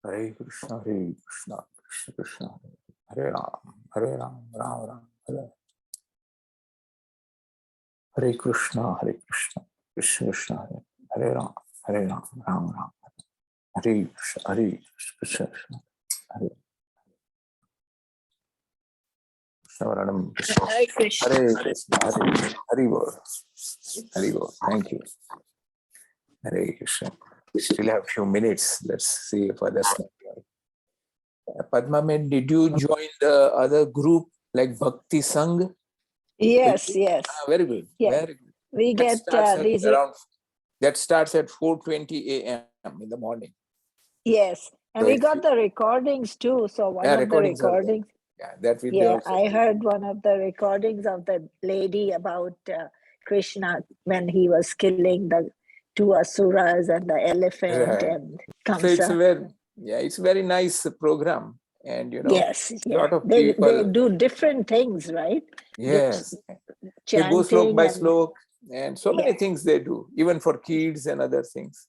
Hare Krishna, Krishna Krishna, Hare Ram, Ram Ram, Hare Krishna, Krishna Krishna, Hare Ram, Ram Ram, Hare Krishna, Krishna, Hare Krishna, Hare Krishna. Hare Krishna, Hare Bol, Hare Bol. Thank you. Hare Krishna. We still have a few minutes. Let's see if others can join. Padma, did you join the other group like Bhakti Sangh? Yes. Very good. Yes. Very good. We That get starts these. That starts at 4:20 a.m. in the morning. Yes, and So we got the recordings too. So one of the recordings are there. recordings. Yeah, that we I heard one of the recordings of the lady about Krishna when he was killing the two asuras and the elephant and So it's Kamsa. it's very nice program, and Yes, a lot of they people. do different things, right? Yes, they go slok Chanting by and slok, and so many things they do, even for kids and other things.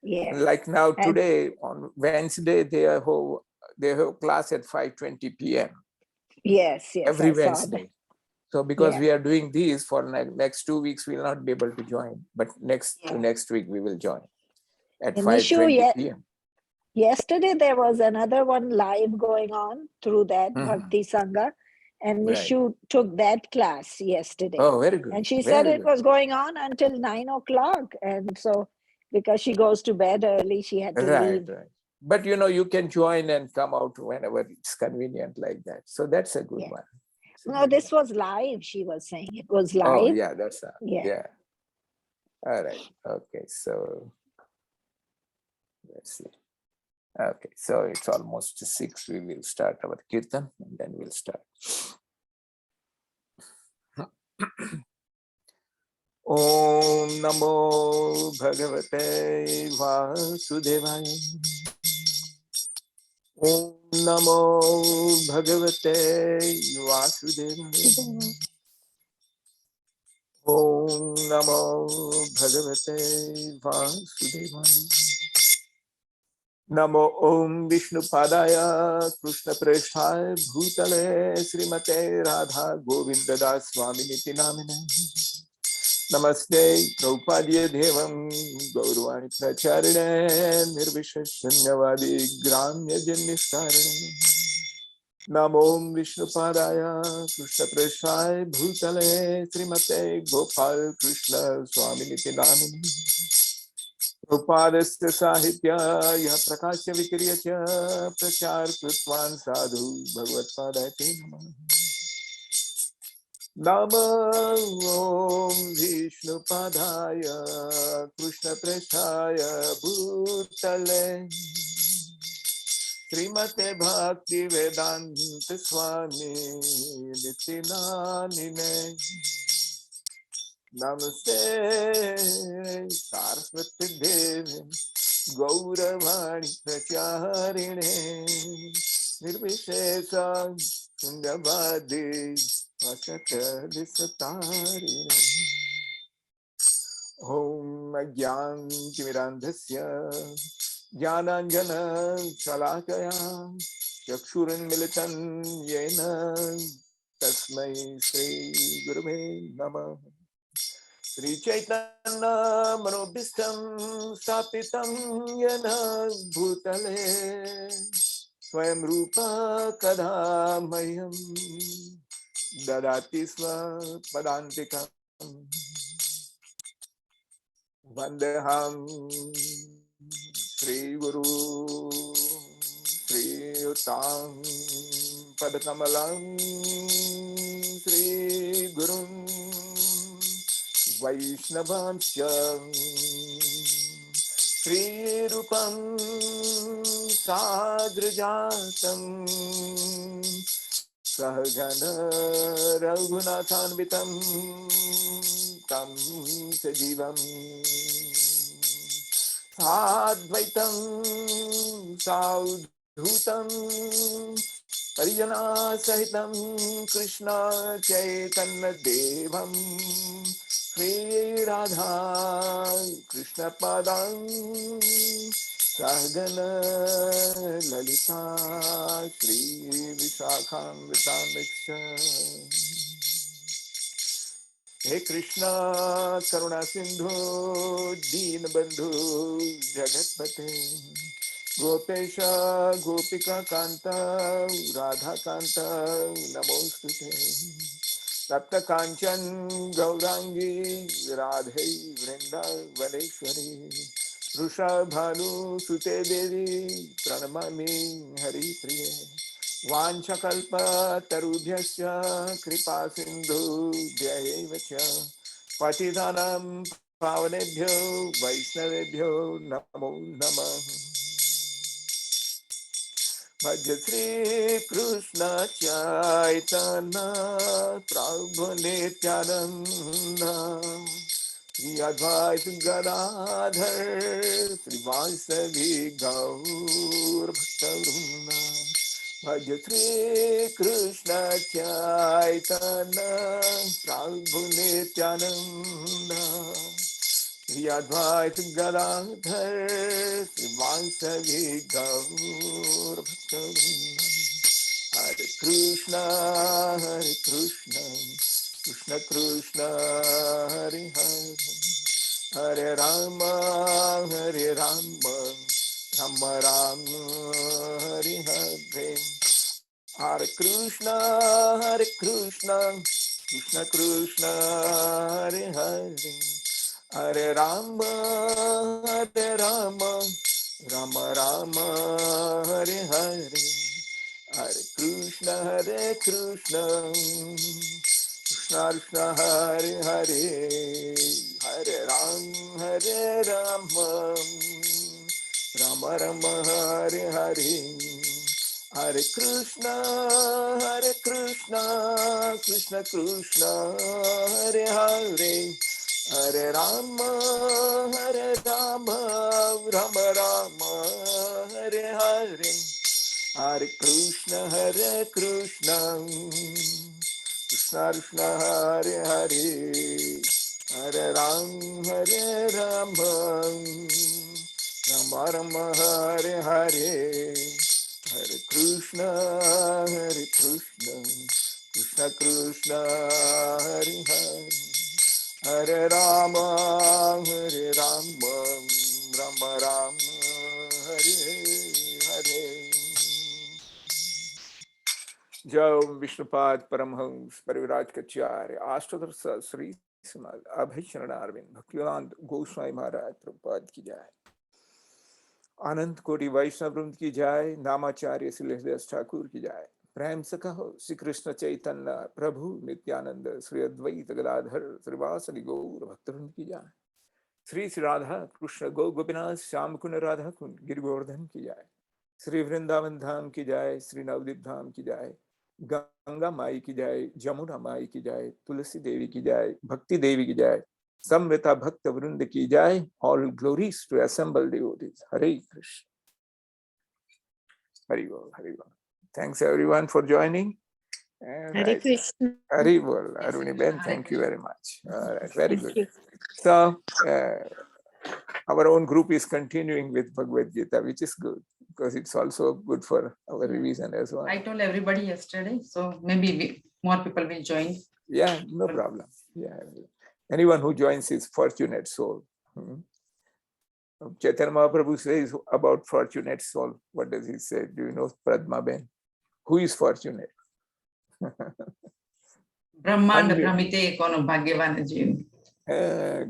yes. Like now And today on Wednesday, they have class at 5:20 p.m. yes, every I saw Wednesday. that. So because we are doing these for next 2 weeks, we will not be able to join. But next week we will join at 5:20 p.m. Yesterday there was another one live going on through that Bhakti Sangha, and Nishu took that class yesterday. Oh, very good. And she said it was going on until 9 o'clock, and so because she goes to bed early, she had to leave. Right. But you can join and come out whenever it's convenient like that. So that's a good one. No, this was live. She was saying it was live. Oh, yeah, that's yeah. All right. Okay, so let's see. Okay, so it's almost 6. We will start our kirtan and then we'll start. Om Namo Bhagavate Vasudevaya. Om Namo Bhagavate Vasudevaya. Om Namo Bhagavate Vasudevaya. Namo Om Vishnu Padaya Krishna Preshthaya Bhutale Srimate Radha Govinda Das Swami Niti Namine. Namaste Prabhupada Devam Gaurvani Pracharine Nirvishashunyavadi Gramya Jannistarine. Namo Om Vishnu Padaya Krishna Preshthaya Bhutale Srimate Gopal Krishna Swami Niti Namine. Prabhupadasya Sahitya Yaha Prakashya Vikriya Prachar Krutvan Sadhu Bhagavad-padaya Namo Om Vishnu Padaya Krishna Preshthaya Bhutale Srimate Bhakti Vedanta Swami Nitinamine. Namaste Saraswati Devi Gauravani Pracharine Nirvishesa Sundavadi Vasata Disatarine. Om Agyan Timirandhasya Jnananjana Shalakaya Chakshuran Militan Yena Tasmai Sri Gurave Namah. Sri Chaitanya Manobhistam Sapitam Yana Bhutale Swayam Rupa Kadhamayam Dadati Sva Padantikam Vandeham Sri Guru Sri Uttam Padakamalam Sri Guru Vaishnavancha Sri Rupam Sadrajatam Sahagana Raghunathanvitam Tam Sajivam Sadvaitam Saudhutam Parijana Sahitam Krishna Chaitanya Devam Sri Radha Krishna Padam Sahagana Lalita Shri Vishakhamritamriksha. He Krishna Karuna Sindhu Deenabandhu Jagatpate Gopesha Gopika Kanta Radha Kanta Namostute Tapta Kanchan Gaurangi Radhe Vrindavaneshwari Rushabhanu Sute Devi Pranamami Hari Priye Vanchakalpa Tarubhyasya Kripa Sindhu Dhyayavacha Patidhanam Pavanebhyo Vaishnavebhyo Namo Namah Bhaja Shri Krishna Chaitanya Prabhu Nityananda Shri Advaita Gadadhar Shri Vasavi Gaur Bhaktavrinda Bhaja Shri Krishna Chaitanya Prabhu Nityananda Shri Advaita Gadadhar Shri Vasavi Gaur Bhaktavrinda Hare Krishna Krishna Krishna Hare Hare Hare Rama Rama Rama Hare Hare Hare Krishna Krishna Krishna Hare Hare Hare Rama Rama Rama Hare Hare Hare Krishna Krishna Krishna Hare Hare Hare Rama Rama Rama Hare Hare Hare Krishna Krishna Krishna Hare Hare Hare Rama Rama Rama Hare Hare Hare Krishna Krishna Krishna Hare Hare Hare Rama Rama Rama Hare Hare Hare Krishna Krishna Krishna Hare Hare Hare Rama Rama Rama Hare Hare Jai Vishnupad Paramhans Parivraj Kacharya Ashtadhar Sri Samal Abhay Sharanarvind Bhaktivedanta Goswami Maharaj Prabhupada ki jai Anant Koti Vaishnav Vrind ki jai Namacharya Silas Thakur ki jai Prem se kaho Shri Krishna Chaitanya Prabhu Nityananda Shri Advaita Gadadhar Shri Vasali Gaur Bhaktivinoda ki jai Shri Radha Krishna Gopinath Shyam Kund Radha Kund Giri Govardhan ki jai Shri Vrindavan Dham ki jai Shri Navadip Dham ki jai Ganga Mai ki jai Jamuna Mai ki jai Tulsi Devi ki jai Bhakti Devi ki jai Samvita Bhakta Vrinda ki jai. All glories to assembled devotees. Hare Krishna. Hari Bol, Hari Bol. Thanks everyone for joining. And Hare Krishna. Hari Bol, Aruni Ben, thank you very much. All right, very Thank good. you. So, our own group is continuing with Bhagavad Gita, which is good because it's also good for our revision as well. I told everybody yesterday, so maybe more people will join. Yeah, no problem. Yeah, anyone who joins is fortunate soul. Chaitanya Mahaprabhu says about fortunate soul. What does he say? Do you know, Padma Ben? Who is fortunate? Brahmand Brahmite kono bhagyavan jiv.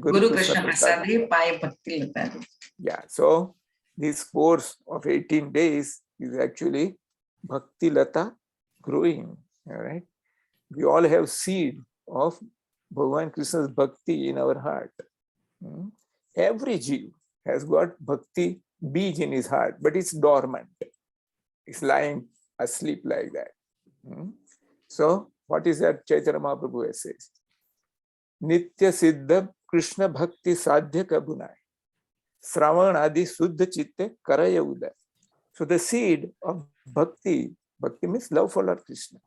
Guru Krishna Prasade Pai Bhakti Lata. Yeah, so this course of 18 days is actually Bhakti Lata growing. All right. We all have seed of Bhagavan Krishna's Bhakti in our heart. Every Jeev has got Bhakti beej in his heart, but it's dormant. It's lying asleep like that. So, what is that Chaitanya Mahaprabhu says? Nitya Siddha Krishna Bhakti Sadhya Kabunai Sravan Adi Suddha Chitte Karaya Uday. So, the seed of Bhakti means love for Lord Krishna,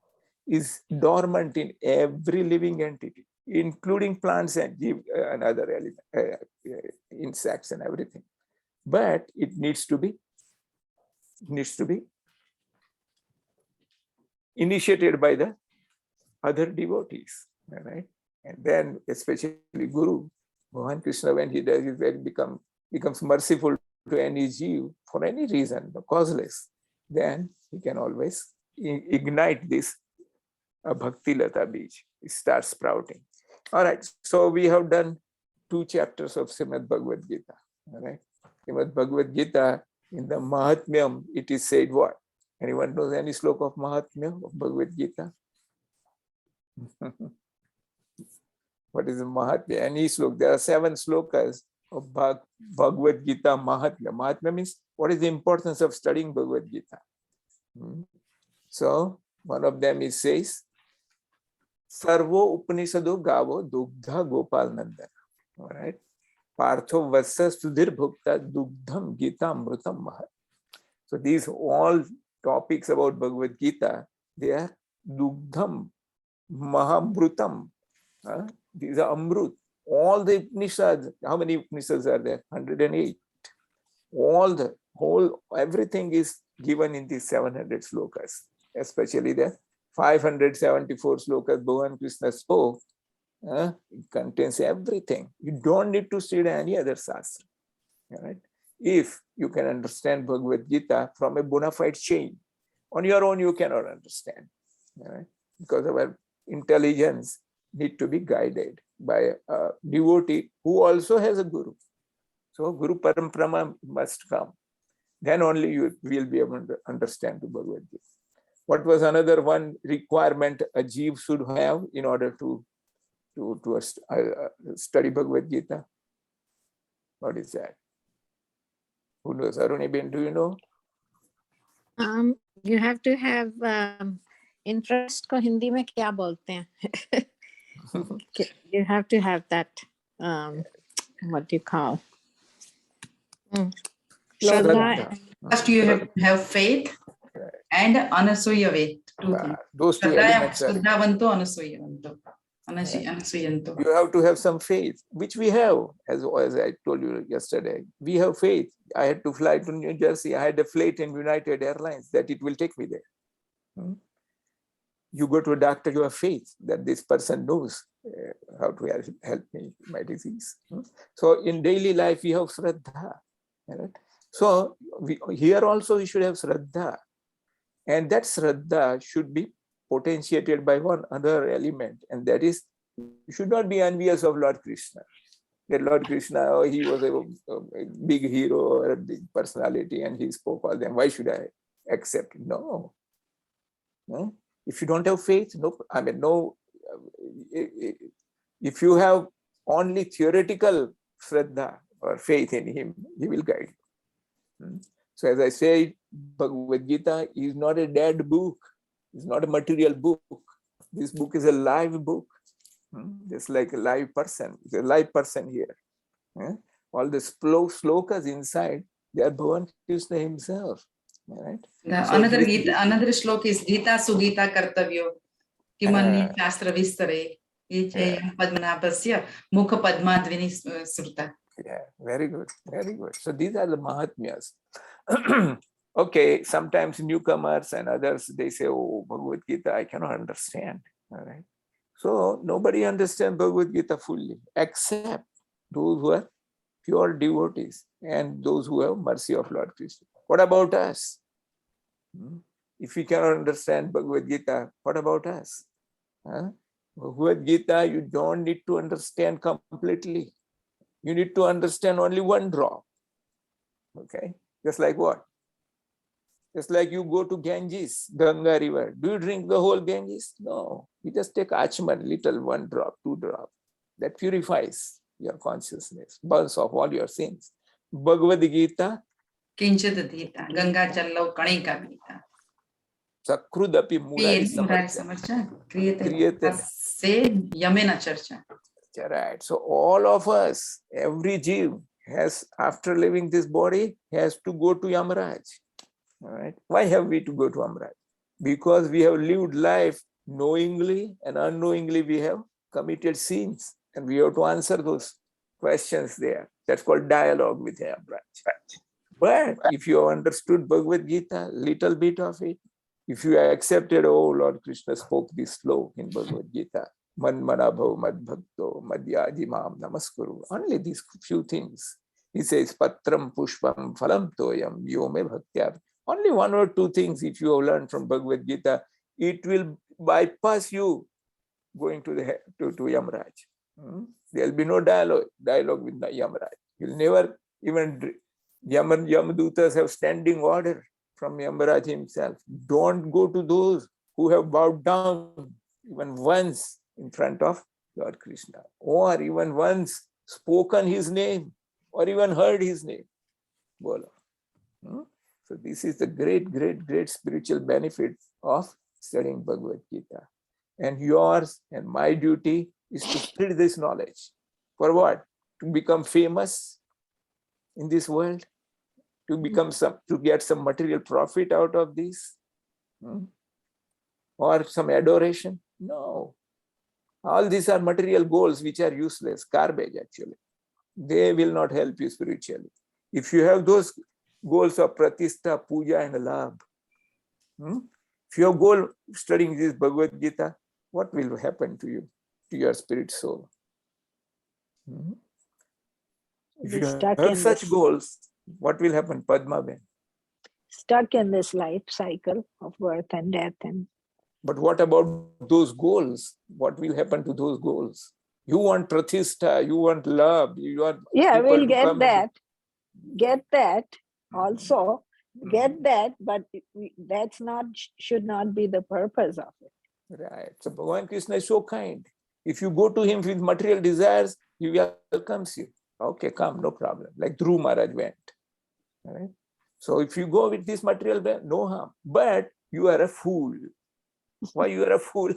is dormant in every living entity, including plants and other insects and everything. but it needs to be initiated by the other devotees, right? And then especially Guru, Bhagavan Krishna, when he does it, becomes merciful to any jeev for any reason, causeless, then he can always ignite this bhakti lata bij. It starts sprouting. All right, so we have done 2 chapters of Srimad Bhagavad Gita. All right, Srimad Bhagavad Gita, in the Mahatmyam, it is said what? Anyone knows any sloka of Mahatmyam of Bhagavad Gita? What is the Mahatmya? Any sloka? There are 7 slokas of Bhagavad Gita Mahatmya. Mahatmya means what is the importance of studying Bhagavad Gita? So one of them is says, Sarvo Upanishado Gavo Dugdha Gopal Nandana. All right. Partho Vassa Sudhir Bhukta Dugdham Gita Amrutam Mahat. So these all topics about Bhagavad Gita, they are Dugdham Mahamrutam. These are Amrut. All the Upanishads, how many Upanishads are there? 108. Everything is given in these 700 slokas, especially the 574 slokas Bhagavan Krishna spoke. It contains everything. You don't need to study any other sastra. Right? If you can understand Bhagavad Gita from a bona fide chain, on your own you cannot understand. Right? Because our intelligence need to be guided by a devotee who also has a guru. So Guru Paramprama must come. Then only you will be able to understand the Bhagavad Gita. What was another one requirement a jeev should have in order to study Bhagavad Gita? What is that? Who knows? Arunibin, do you know? You have to have interest ko Hindi mein kya bolte hain? You have to have that what do you call? Shraddha. First you have to have faith and anasuya faith. Those 2 elements are. You have to have some faith, which we have, as I told you yesterday. We have faith. I had to fly to New Jersey. I had a flight in United Airlines that it will take me there. You go to a doctor, you have faith that this person knows how to help me, my disease. So in daily life, we have Shraddha. Right? So here also we should have Shraddha. And that Shraddha should be potentiated by one other element, and that is, you should not be envious of Lord Krishna. That Lord Krishna, he was a big hero or a big personality and he spoke all them. Why should I accept? No. If you don't have faith, if you have only theoretical Shraddha or faith in him, he will guide you. So as I say, Bhagavad Gita is not a dead book. It's not a material book. This book is a live book. Just like a live person. It's a live person here. All the slokas inside, they are Bhagavan Krishna himself. Right? Another shloka is Geeta Sugita Kartavyo Kimani Shastra Vistare Ichayam Padmanabhasya Mukha Padmadvini Sruta. Yeah, very good, very good. So these are the Mahatmyas. Okay, sometimes newcomers and others, they say, oh, Bhagavad Gita, I cannot understand. All right. So nobody understands Bhagavad Gita fully, except those who are pure devotees and those who have mercy of Lord Krishna. What about us? If we cannot understand Bhagavad Gita, what about us? Bhagavad Gita, you don't need to understand completely. You need to understand only one drop. Okay? Just like what? Just like you go to Ganges, Ganga river. Do you drink the whole Ganges? No. You just take Achman, little 1 drop, 2 drop. That purifies your consciousness, burns off all your sins. Bhagavad Gita. Kinchit Dita, Ganga Jallau Kanika Gita. Sakrudapi Murari Samarcha. Kriyate Se Yamena Charcha. Right. So all of us, every jeev has, after leaving this body, has to go to Yamaraj. All right. Why have we to go to Yamaraj? Because we have lived life knowingly and unknowingly we have committed sins, and we have to answer those questions there. That's called dialogue with Yamraj. But if you have understood Bhagavad Gita, little bit of it, if you accepted, oh Lord Krishna spoke this slow in Bhagavad Gita, Man manabhav mad bhakto madhyaji mam namaskuru. Only these few things. He says, Patram pushpam phalam toyam yome bhaktya. Only one or two things, if you have learned from Bhagavad Gita, it will bypass you going to Yamraj. There will be no dialogue with Yamraj. You'll never even, Yamadutas have standing order from Yamaraj himself. Don't go to those who have bowed down even once in front of Lord Krishna, or even once spoken his name, or even heard his name. Bola. So this is the great spiritual benefit of studying Bhagavad Gita. And yours and my duty is to spread this knowledge. For what? To become famous in this world? To become to get some material profit out of this? Or some adoration? No. All these are material goals which are useless, garbage actually. They will not help you spiritually. If you have those goals of pratishta, puja and love, if your goal studying this Bhagavad Gita, what will happen to you, to your spirit soul? If you have such goals, what will happen, Padma Ben? Stuck in this life cycle of birth and death. But what about those goals? What will happen to those goals? You want pratishtha, you want love, you want we'll get that. Get that also. Get that, but that's not, should not be the purpose of it. Right. So Bhagavan Krishna is so kind. If you go to him with material desires, he welcomes you. Okay, come, no problem. Like Dhruv Maharaj went. Right? So if you go with this material, no harm. But you are a fool. Why you are a fool?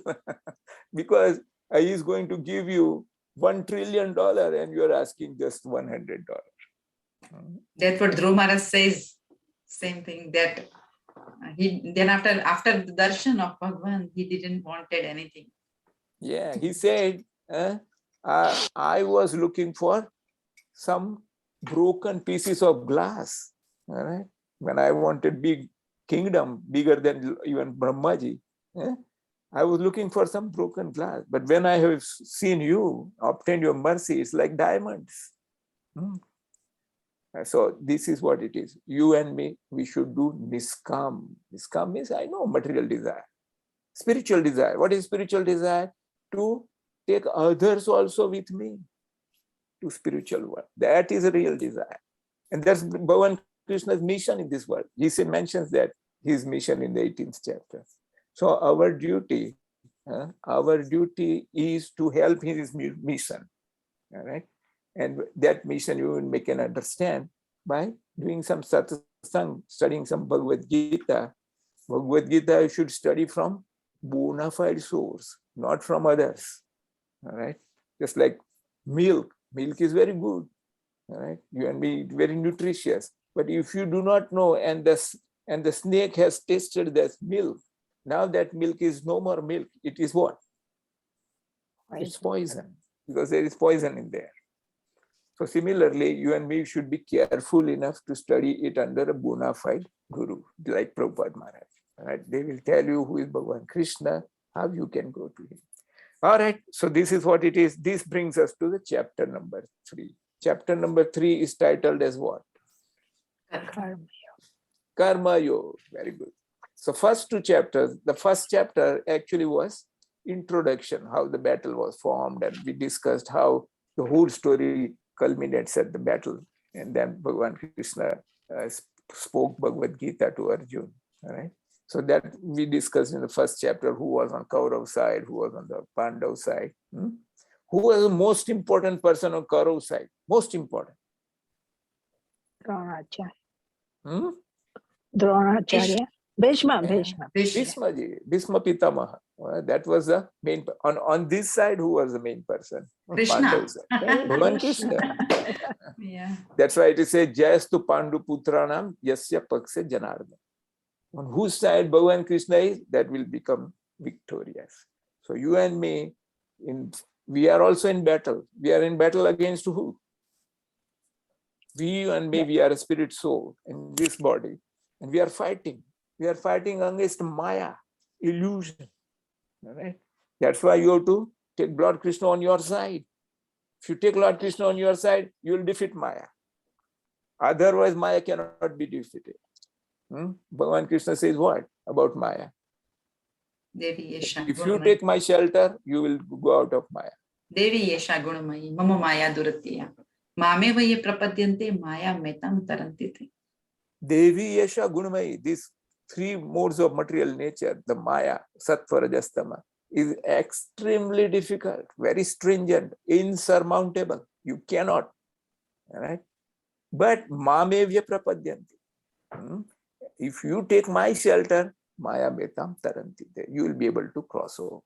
Because he is going to give you $1 trillion and you are asking just $100. That's what Dhruv Maharaj says. Same thing, that he then after the darshan of Bhagavan, he didn't wanted anything. Yeah, he said, I was looking for some broken pieces of glass. All right? When I wanted big kingdom, bigger than even Brahmaji, I was looking for some broken glass. But when I have seen you, obtained your mercy, it's like diamonds. So this is what it is. You and me, we should do niskam. Niskam means, I know, material desire. Spiritual desire. What is spiritual desire? To take others also with me to spiritual world. That is a real desire. And that's Bhagavan Krishna's mission in this world. He mentions that his mission in the 18th chapter. So our duty is to help his mission. All right? And that mission you can understand by doing some satsang, studying some Bhagavad Gita. Bhagavad Gita you should study from bona fide source, not from others. All right? Just like milk. Milk is very good. All right? You and me, very nutritious. But if you do not know, and the snake has tasted that milk, now that milk is no more milk. It is what? It's poison, because there is poison in there. So similarly, you and me should be careful enough to study it under a bona fide guru, like Prabhupada Maharaj. Right? They will tell you who is Bhagavan Krishna, how you can go to him. All right, so this is what it is. This brings us to the chapter number 3. Chapter number 3 is titled as what? Karma Yoga. Very good. So first 2 chapters, the first chapter actually was introduction, how the battle was formed, and we discussed how the whole story culminates at the battle. And then Bhagavan Krishna spoke Bhagavad Gita to Arjuna. All right. So that we discussed in the first chapter, who was on Kaurav side, who was on the Pandav side. Who was the most important person on Kaurav side? Most important. Dronacharya. Dronacharya. Bhishma Pitamaha. That was the main. On this side, who was the main person? Krishna. Bhagavan Krishna. Yeah. That's why it is said, Jayastu Pandu Putranam Yasya Pakse Janardana. On whose side Bhagavan Krishna is, that will become victorious. So you and me, we are also in battle. We are in battle against who? We and me, we are a spirit soul in this body, and we are fighting. We are fighting against Maya, illusion. All right? That's why you have to take Lord Krishna on your side. If you take Lord Krishna on your side, you will defeat Maya. Otherwise, Maya cannot be defeated. Bhagavan Krishna says what about Maya? Devi Yesha If you take my shelter, you will go out of Maya. Devi Yesha Gunamayi, Mama Maya Duratiya. Mame Vaye Prapadyante Maya Metam Tarantite. Devi Yesha Gunamayi, these three modes of material nature, the Maya, Sattva, Rajastama, is extremely difficult, very stringent, insurmountable. You cannot. All right? But Mamevya Prapadyanti. If you take my shelter, Maya Metam Taranti, you will be able to cross over.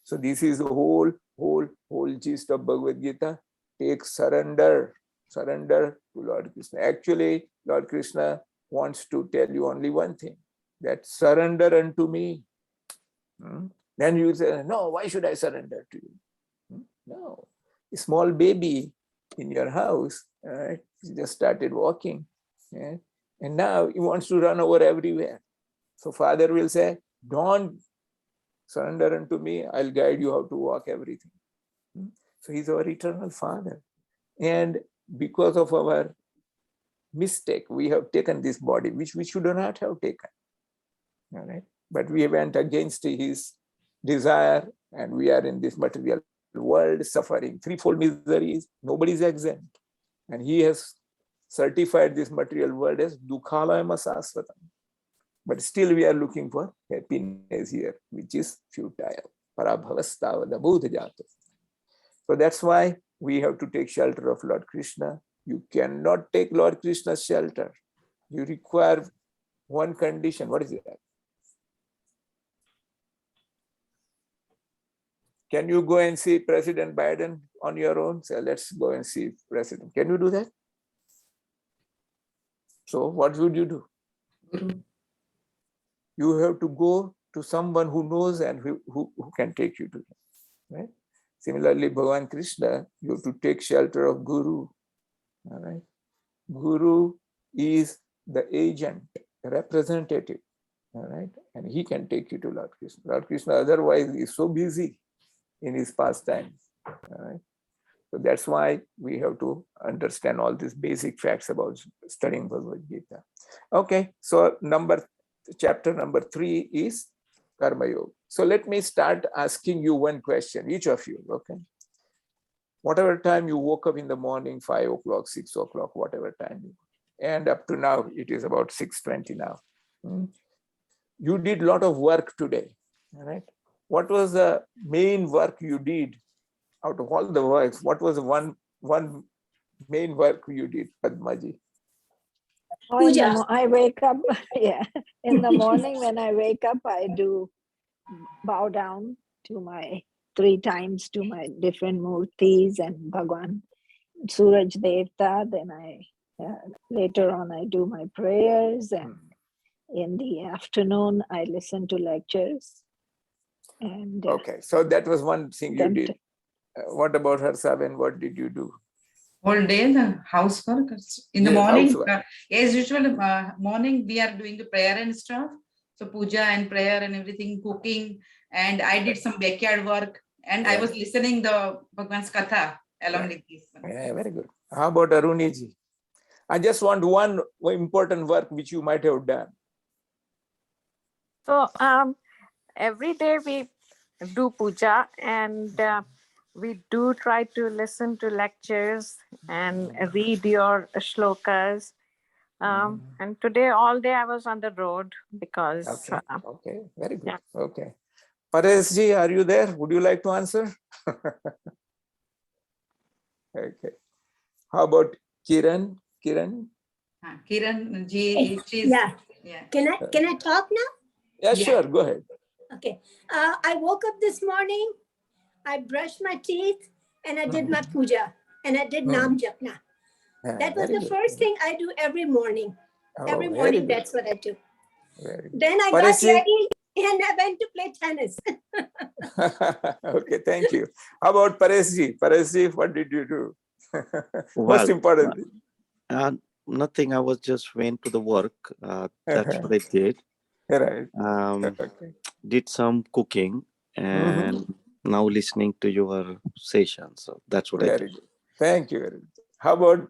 So this is the whole gist of Bhagavad Gita. Take surrender to Lord Krishna. Actually, Lord Krishna wants to tell you only one thing, that surrender unto me. Then you will say, no, why should I surrender to you? No. A small baby in your house, right? He just started walking. Yeah? And now he wants to run over everywhere. So father will say, don't surrender unto me. I'll guide you how to walk everything. So he's our eternal father. And because of our mistake, we have taken this body, which we should not have taken. All right? But we went against his desire, and we are in this material world suffering threefold miseries. Nobody is exempt. And he has certified this material world as Dukhalayama Sasvatam. But still we are looking for happiness here, which is futile. Parabhavastavada Buddhajato. So that's why we have to take shelter of Lord Krishna. You cannot take Lord Krishna's shelter. You require one condition. What is that? Can you go and see President Biden on your own? Say, let's go and see President. Can you do that? So what would you do? Guru. You have to go to someone who knows and who can take you to him. Right? Similarly, Bhagavan Krishna, you have to take shelter of Guru. All right? Guru is the agent, the representative. All right? And he can take you to Lord Krishna. Lord Krishna otherwise is so busy in his pastimes. All right? So that's why we have to understand all these basic facts about studying Bhagavad Gita. Okay, so chapter number 3 is Karma Yoga. So let me start asking you one question, each of you, okay? Whatever time you woke up in the morning, 5 o'clock, 6 o'clock, whatever time, and up to now, it is about 6:20 now. You did a lot of work today, all right? What was the main work you did out of all the works? What was the one main work you did, Padmaji? I wake up, yeah. In the morning when I wake up, I do bow down to my 3 times to my different murtis and Bhagwan, Suraj Devta. Then later on I do my prayers, and in the afternoon I listen to lectures. And okay, so that was one thing you did. What about Harsaben? What did you do? Whole day the housework. In the Yes, morning, housework. as usual, morning we are doing the prayer and stuff. So puja and prayer and everything, cooking, and I did some backyard work, and I was listening the Bhagwan's Katha along with this. Yeah, very good. How about Aruniji? I just want one important work which you might have done. So every day we do puja, and we do try to listen to lectures and read your shlokas. And today all day I was on the road because Okay, very good. Yeah. Okay. Paresji, are you there? Would you like to answer? Okay. How about Kiran? Kiran ji, Yeah. Can I talk now? Yeah, sure. Go ahead. Okay. I woke up this morning, I brushed my teeth, and I did my puja, and I did Nam Japna. That was the first thing I do every morning. Every morning, that's what I do. Then I got ready and I went to play tennis. Okay, thank you. How about Paresji? Paresji, what did you do? Most Well, important thing. Nothing. I was just went to the work. That's what I did. Right. Um, Okay. did some cooking and now listening to your session. So that's what I Very did. good. Thank you very much. How about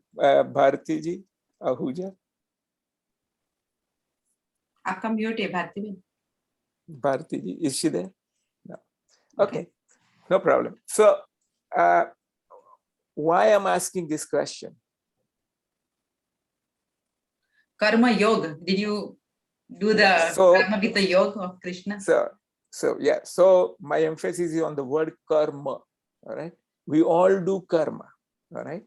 Bharti ji, Ahuja? आपका mute है भारती बहन. Bharti ji, is she there? No. Okay, no problem. So, why I'm asking this question? Karma yoga. Did you do the karma with the yoga of Krishna? So yeah. So my emphasis is on the word karma. All right. We all do karma. All right.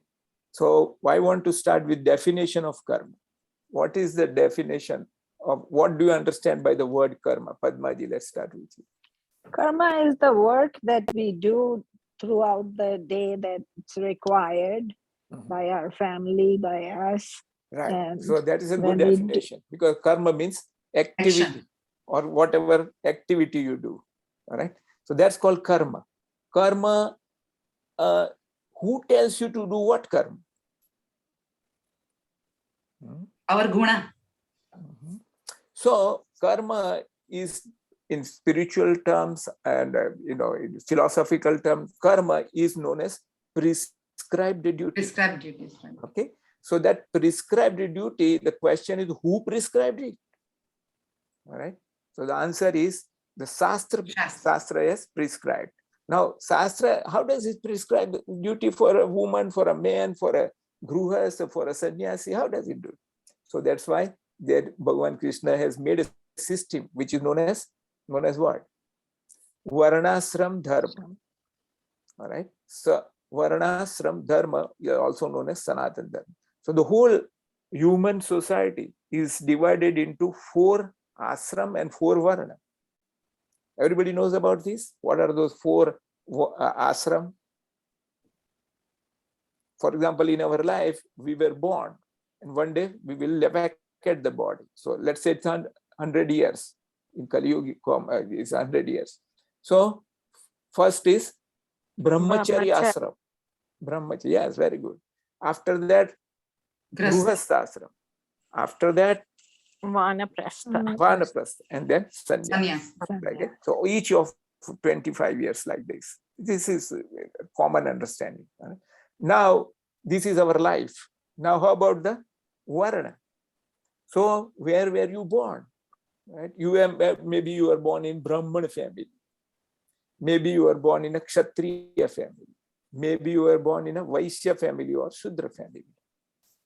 So I want to start with definition of karma. What is the definition of what do you understand by the word karma? Padmaji, let's start with you. Karma is the work that we do throughout the day that's required by our family, by us. Right. And so that is a good when we definition because karma means activity Action. or whatever activity you do. All right. So that's called karma. Karma, who tells you to do what karma? Our guna. So karma is in spiritual terms and in philosophical terms, karma is known as prescribed duty. Prescribed duties. Right. Okay. So that prescribed duty, the question is who prescribed it? All right. So the answer is the Shastra is prescribed. Now, Shastra, how does it prescribe duty for a woman, for a man, for a gruhas, for a sannyasi? How does it do it? So that's why that Bhagavan Krishna has made a system which is known as what? Varnashram Dharma. All right. So Varnashram Dharma is also known as Sanatana Dharma. So the whole human society is divided into 4 ashram and 4 varna. Everybody knows about this. What are those 4 ashram? For example, in our life, we were born and one day we will vacate the body. So let's say it's 100 years. In Kali Yuga, it's 100 years. So first is Brahmachari ashram. Brahmachari, yes, very good. After that, Gruhastha ashram. After that, Vanaprastha, and then Sannyas. Right? So each of 25 years like this. This is a common understanding. Now, this is our life. Now, how about the Varna? So, where were you born? Right? Maybe you were born in Brahman family. Maybe you were born in a Kshatriya family. Maybe you were born in a Vaishya family or Shudra family.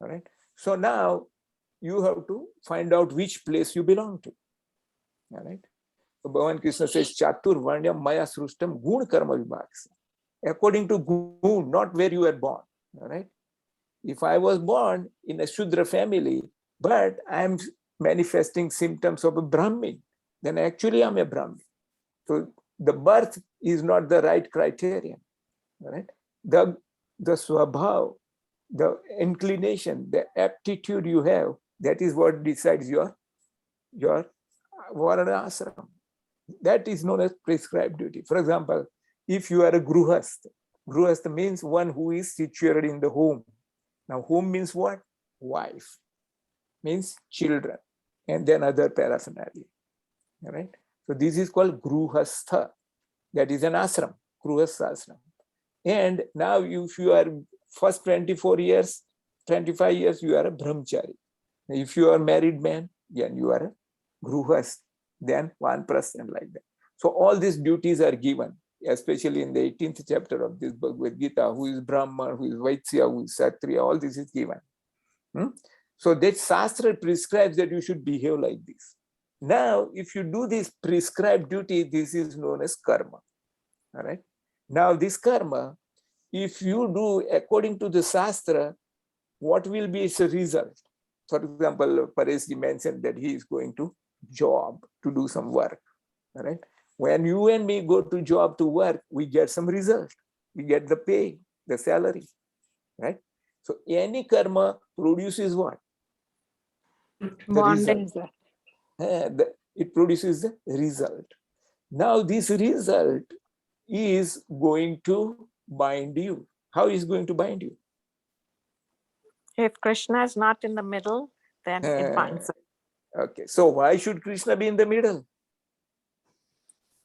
All right. So now you have to find out which place you belong to. All right. So Bhagavan Krishna says, Chatur Varnyam Maya Srustam Gun Karma Vibhaksa. According to Gun, not where you were born. All right. If I was born in a Shudra family, but I am manifesting symptoms of a Brahmin, then actually I'm a Brahmin. So the birth is not the right criterion. All right. The swabhav, the inclination, the aptitude you have, that is what decides your varna ashram. That is known as prescribed duty. For example, if you are a gruhastha means one who is situated in the home. Now, home means what? Wife, means children, and then other paraphernalia. All right. So this is called gruhastha. That is an ashram, gruhastha ashram. And now, if you are first 25 years, you are a brahmachari. If you are a married man, then you are a gruhastha, then 1% like that. So all these duties are given, especially in the 18th chapter of this Bhagavad Gita, who is Brahman, who is Vaitsya, who is Kshatriya, all this is given. So that Shastra prescribes that you should behave like this. Now, if you do this prescribed duty, this is known as karma. All right. Now, this karma, if you do according to the Shastra, what will be its result? For example, Paresh mentioned that he is going to job to do some work. All right. When you and me go to job to work, we get some result. We get the pay, the salary. Right. So any karma produces what? The result. It produces the result. Now this result is going to bind you. How is going to bind you? If Krishna is not in the middle, then it binds us. Okay, so why should Krishna be in the middle?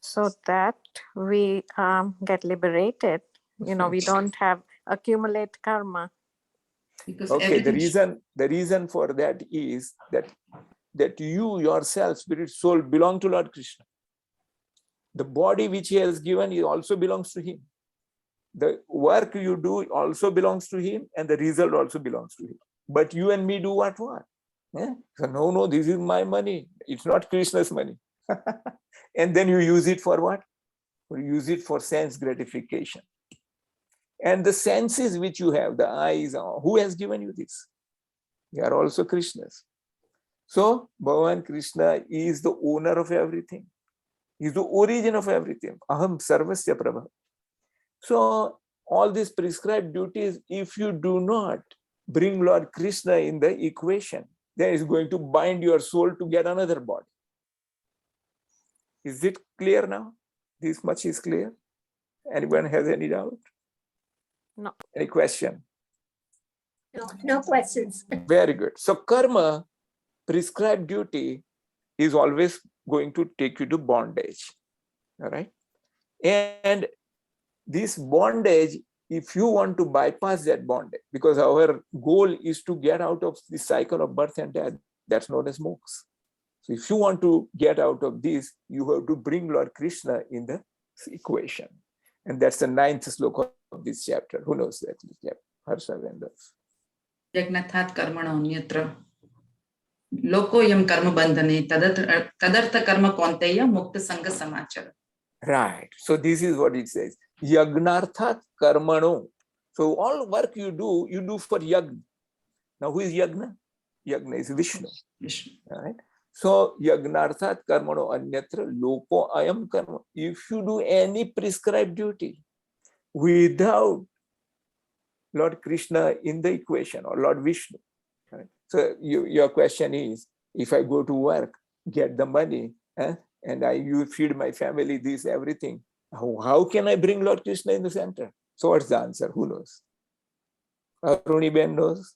So that we get liberated. We don't have accumulate karma. Because okay, the reason for that is that you yourself, spirit, soul, belong to Lord Krishna. The body which he has given, it also belongs to him. The work you do also belongs to him, and the result also belongs to him. But you and me do what? Yeah? So no, this is my money. It's not Krishna's money. And then you use it for what? You use it for sense gratification. And the senses which you have, the eyes, who has given you this? They are also Krishna's. So Bhagavan Krishna is the owner of everything. He is the origin of everything. Aham sarvasya prabha. So all these prescribed duties, if you do not bring Lord Krishna in the equation, then it's going to bind your soul to get another body. Is it clear now? This much is clear? Anyone has any doubt? No. Any question? No questions. Very good. So karma, prescribed duty, is always going to take you to bondage. All right? And this bondage, if you want to bypass that bondage, because our goal is to get out of the cycle of birth and death, that's known as moksha. So if you want to get out of this, you have to bring Lord Krishna in the equation. And that's the 9th sloka of this chapter. Who knows that? Harsha Vendors. Yagnathat karmano anyatra. Lokoyam karma bandhane tadartha karma konteya mukta sangha samachara. Right. So this is what it says. Yagnarthat karmano. So all work you do for yagna. Now who is yagna? Yagna is Vishnu. Right? So yagnarthat karmano anyatra loko ayam karma. If you do any prescribed duty without Lord Krishna in the equation or Lord Vishnu. Right? So your question is, if I go to work, get the money, and you feed my family, this, everything, how can I bring Lord Krishna in the center? So what's the answer? Who knows? Aruni Ben knows?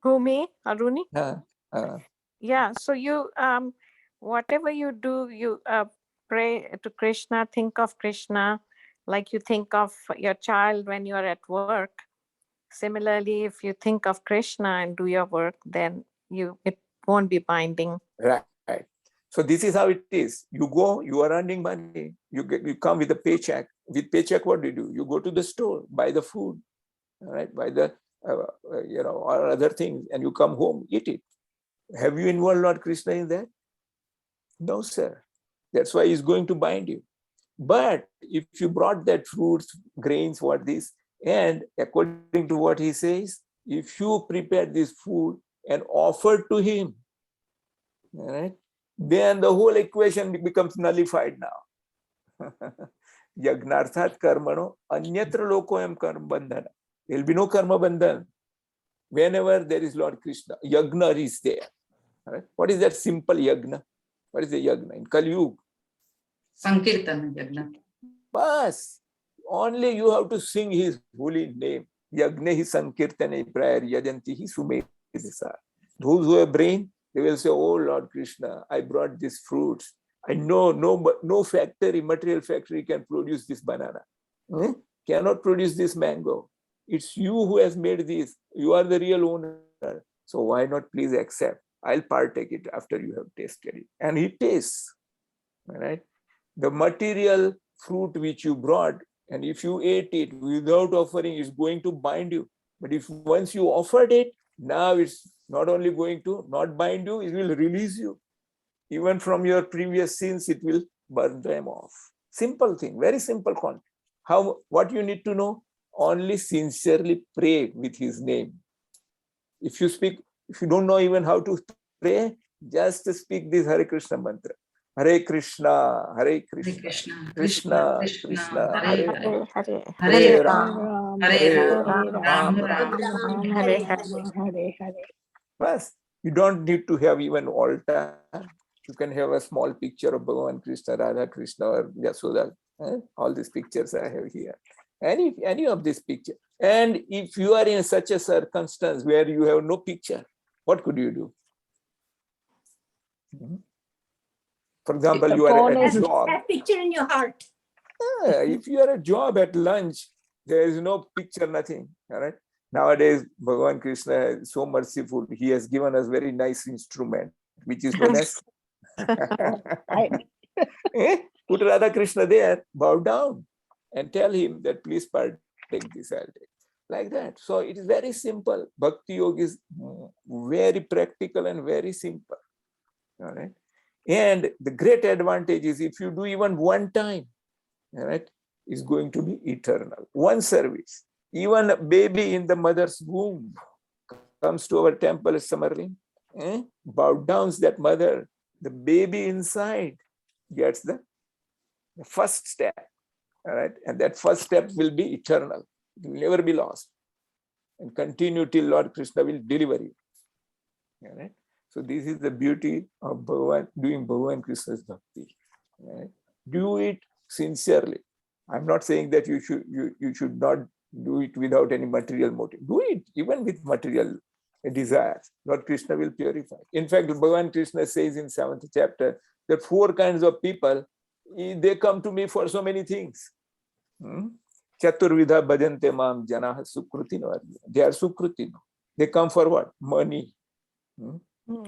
Who, me? Aruni? Uh, Yeah, so you, whatever you do, you pray to Krishna, think of Krishna, like you think of your child when you're at work. Similarly, if you think of Krishna and do your work, then it won't be binding. Right. So this is how it is. You go, you are earning money, you come with a paycheck. With paycheck, what do? You go to the store, buy the food, right? Buy the or other things, and you come home, eat it. Have you involved Lord Krishna in that? No, sir. That's why he's going to bind you. But if you brought that fruits, grains, what this, and according to what he says, if you prepare this food and offer to him, all right, then the whole equation becomes nullified now. Yagnarthat karmano anyatra lokoyam karma bandhana. There will be no karma bandhan. Whenever there is Lord Krishna, yagna is there. Right? What is that simple yagna? What is the yagna? In Kali Yuga? Sankirtana yagna. Bas, only you have to sing his holy name. Yagnehi sankirtane prayer yajantihi sumedisa. Those who have brain, they will say, oh Lord Krishna, I brought these fruits. I know no factory, material factory can produce this banana. Cannot produce this mango. It's you who has made this. You are the real owner. So why not please accept? I'll partake it after you have tasted it. And he tastes. All right? The material fruit which you brought, and if you ate it without offering, it's going to bind you. But if once you offered it, now it's not only going to not bind you, it will release you. Even from your previous sins, it will burn them off. Simple thing, very simple concept. What you need to know? Only sincerely pray with his name. If you don't know even how to pray, just speak this Hare Krishna mantra. Hare Krishna, Hare Krishna, Krishna, Krishna, Hare Hare Hare, Hare Hare Ram, Ram, Hare Hare Ram, Ram, Ram. Ram Hare Hare Hare. Hare Hare. Plus, you don't need to have even altar. You can have a small picture of Bhagavan Krishna, Radha Krishna, or Yasoda. All these pictures I have here. Any of these pictures. And if you are in such a circumstance where you have no picture, what could you do? For example, The you are phone at is- a job. Have picture in your heart. If you are at job at lunch, there is no picture, nothing. All right. Nowadays, Bhagavan Krishna is so merciful. He has given us very nice instrument, which is known as put Radha Krishna there, bow down, and tell him that please partake this. I'll take. Like that. So it is very simple. Bhakti Yoga is very practical and very simple. All right. And the great advantage is if you do even one time, all right, is going to be eternal. One service. Even a baby in the mother's womb comes to our temple at Summerlin, bow down that mother, the baby inside gets the first step. All right. And that first step will be eternal. It will never be lost. And continue till Lord Krishna will deliver you. All right. So this is the beauty of Bhagavan, doing Bhagavan Krishna's bhakti. All right. Do it sincerely. I'm not saying that you should not do it without any material motive. Do it even with material desires. Lord Krishna will purify. In fact, Bhagavan Krishna says in 7th chapter that 4 kinds of people, they come to me for so many things. Chaturvidha bhajante mam janaha sukrutino. They are sukrutino. They come for what? Money. When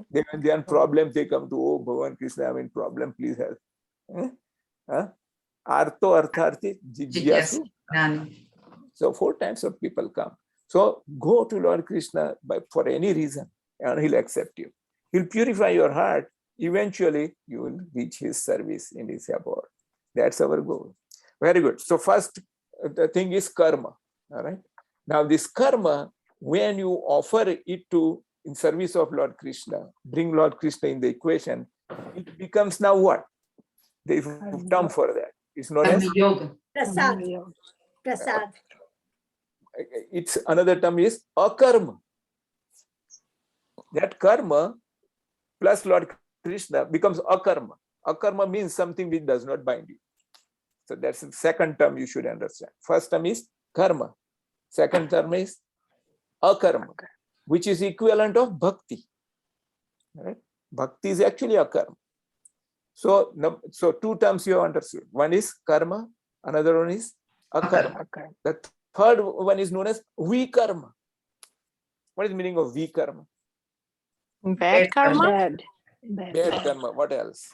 they are in problem, they come to, oh, Bhagavan Krishna, I'm in problem, please help. Artho artharthi jijyasu. So 4 types of people come. So go to Lord Krishna for any reason and he'll accept you. He'll purify your heart. Eventually, you will reach his service in his abode. That's our goal. Very good. So first, the thing is karma. All right. Now this karma, when you offer it to in service of Lord Krishna, bring Lord Krishna in the equation, it becomes now what? There is a term for that. It's known as yoga. Prasad. Prasad. It's another term is akarma. That karma plus Lord Krishna becomes akarma. Akarma means something which does not bind you. So that's the second term you should understand. First term is karma. Second term is akarma, which is equivalent of bhakti. Right? Bhakti is actually akarma. So 2 terms you have understood. One is karma, another one is akarma. The third one is known as vikarma. What is the meaning of vikarma? Bad karma? Bad karma. What else?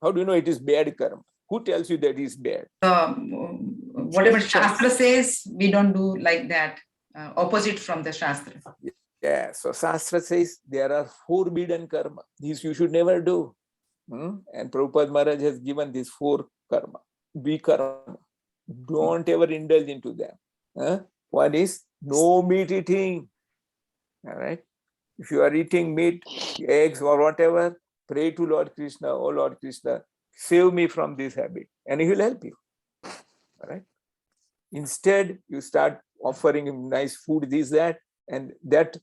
How do you know it is bad karma? Who tells you that it is bad? Whatever Shastra says, we don't do like that. Opposite from the Shastra. Yeah. So Shastra says there are forbidden karma. These you should never do. And Prabhupada Maharaj has given these 4 karma. Vikarma. Don't ever indulge into them. One is no meat eating. All right. If you are eating meat, eggs or whatever, pray to Lord Krishna, oh Lord Krishna, save me from this habit, and he will help you. All right. Instead, you start offering him nice food, this, that, and that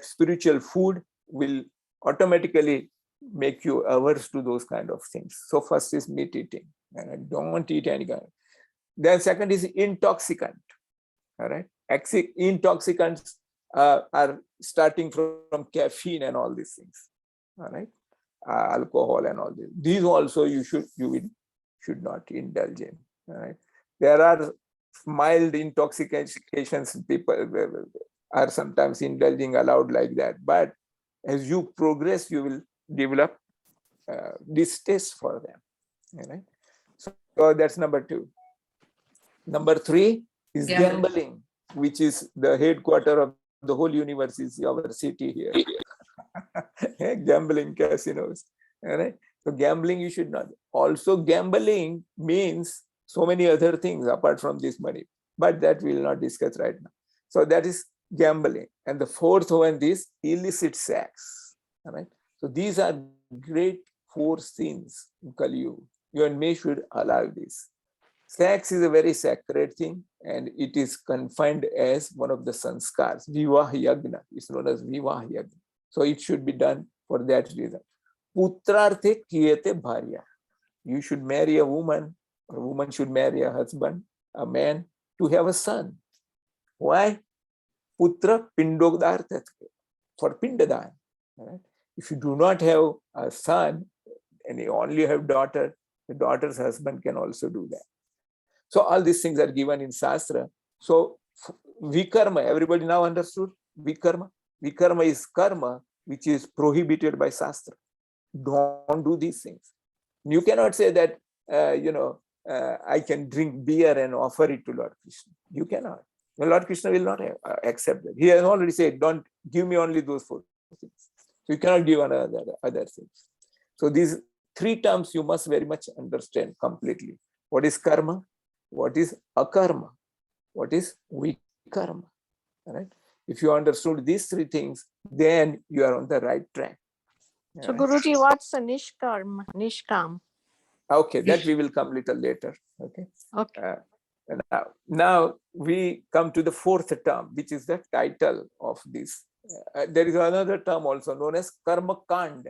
spiritual food will automatically make you averse to those kind of things. So first is meat eating, and don't eat any kind. Then second is intoxicant. All right. Intoxicants are starting from caffeine and all these things. All right. Alcohol and all this. These also you should not indulge in. All right. There are mild intoxications people are sometimes indulging allowed like that. But as you progress, you will develop distaste for them. All right. So that's number 2. Number 3 is gambling, which is the headquarter of the whole universe, is our city here. Gambling casinos. All right. So gambling you should not. Also gambling means so many other things apart from this money, but that we will not discuss right now. So that is gambling. And the 4th one is illicit sex. All right. So these are great 4 sins in Kali Yuga. You and me should allow this. Sex is a very sacred thing, and it is confined as one of the sanskars. Vivah yagna. It's known as Vivah yagna. So it should be done for that reason. Putrarthe kiyate bharya. You should marry a woman, or a woman should marry a husband, a man, to have a son. Why? Putra Pindodarthat, for Pindadan. Right? If you do not have a son and you only have daughter, the daughter's husband can also do that. So all these things are given in Shastra. So Vikarma, everybody now understood? Vikarma. Vikarma is karma which is prohibited by Shastra. Don't do these things. You cannot say that, I can drink beer and offer it to Lord Krishna. You cannot. Lord Krishna will not accept that. He has already said, don't give me only those 4 things. So you cannot give other things. So these 3 terms you must very much understand completely. What is karma? What is akarma? What is vikarma? Right? If you understood these 3 things, then you are on the right track. So Guruji, what's a nishkam? Okay, that we will come little later. Okay. Okay. Now we come to the 4th term, which is the title of this. There is another term also known as karma kand.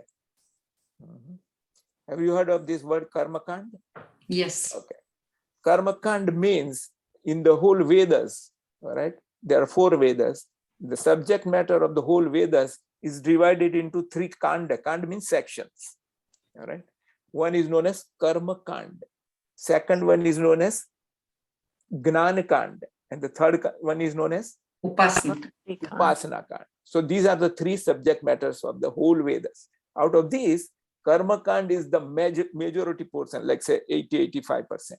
Have you heard of this word karma kand? Yes. Okay. Karma kand means in the whole Vedas, all right? There are 4 Vedas. The subject matter of the whole Vedas is divided into 3 kanda. Kanda means sections. All right. One is known as karma kand. Second one is known as gnana kand. And the third one is known as Upasana. upasana kand. So these are the 3 subject matters of the whole Vedas. Out of these, karma kand is the majority portion, like say 80-85%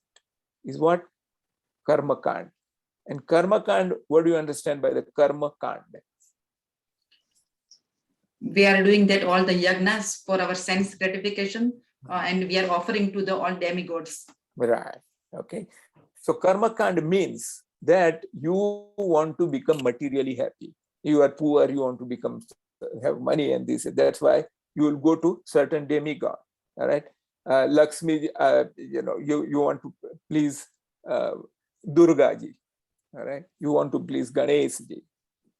is what? Karma kand. And karma kand, what do you understand by the karma kand? We are doing that all the yagnas for our sense gratification, and we are offering to the all demigods. Right. Okay. So karma kand means that you want to become materially happy. You are poor, you want to have money and this. That's why you will go to certain demigod. All right. Lakshmi, you want to please Durga ji. All right. You want to please Ganesh ji.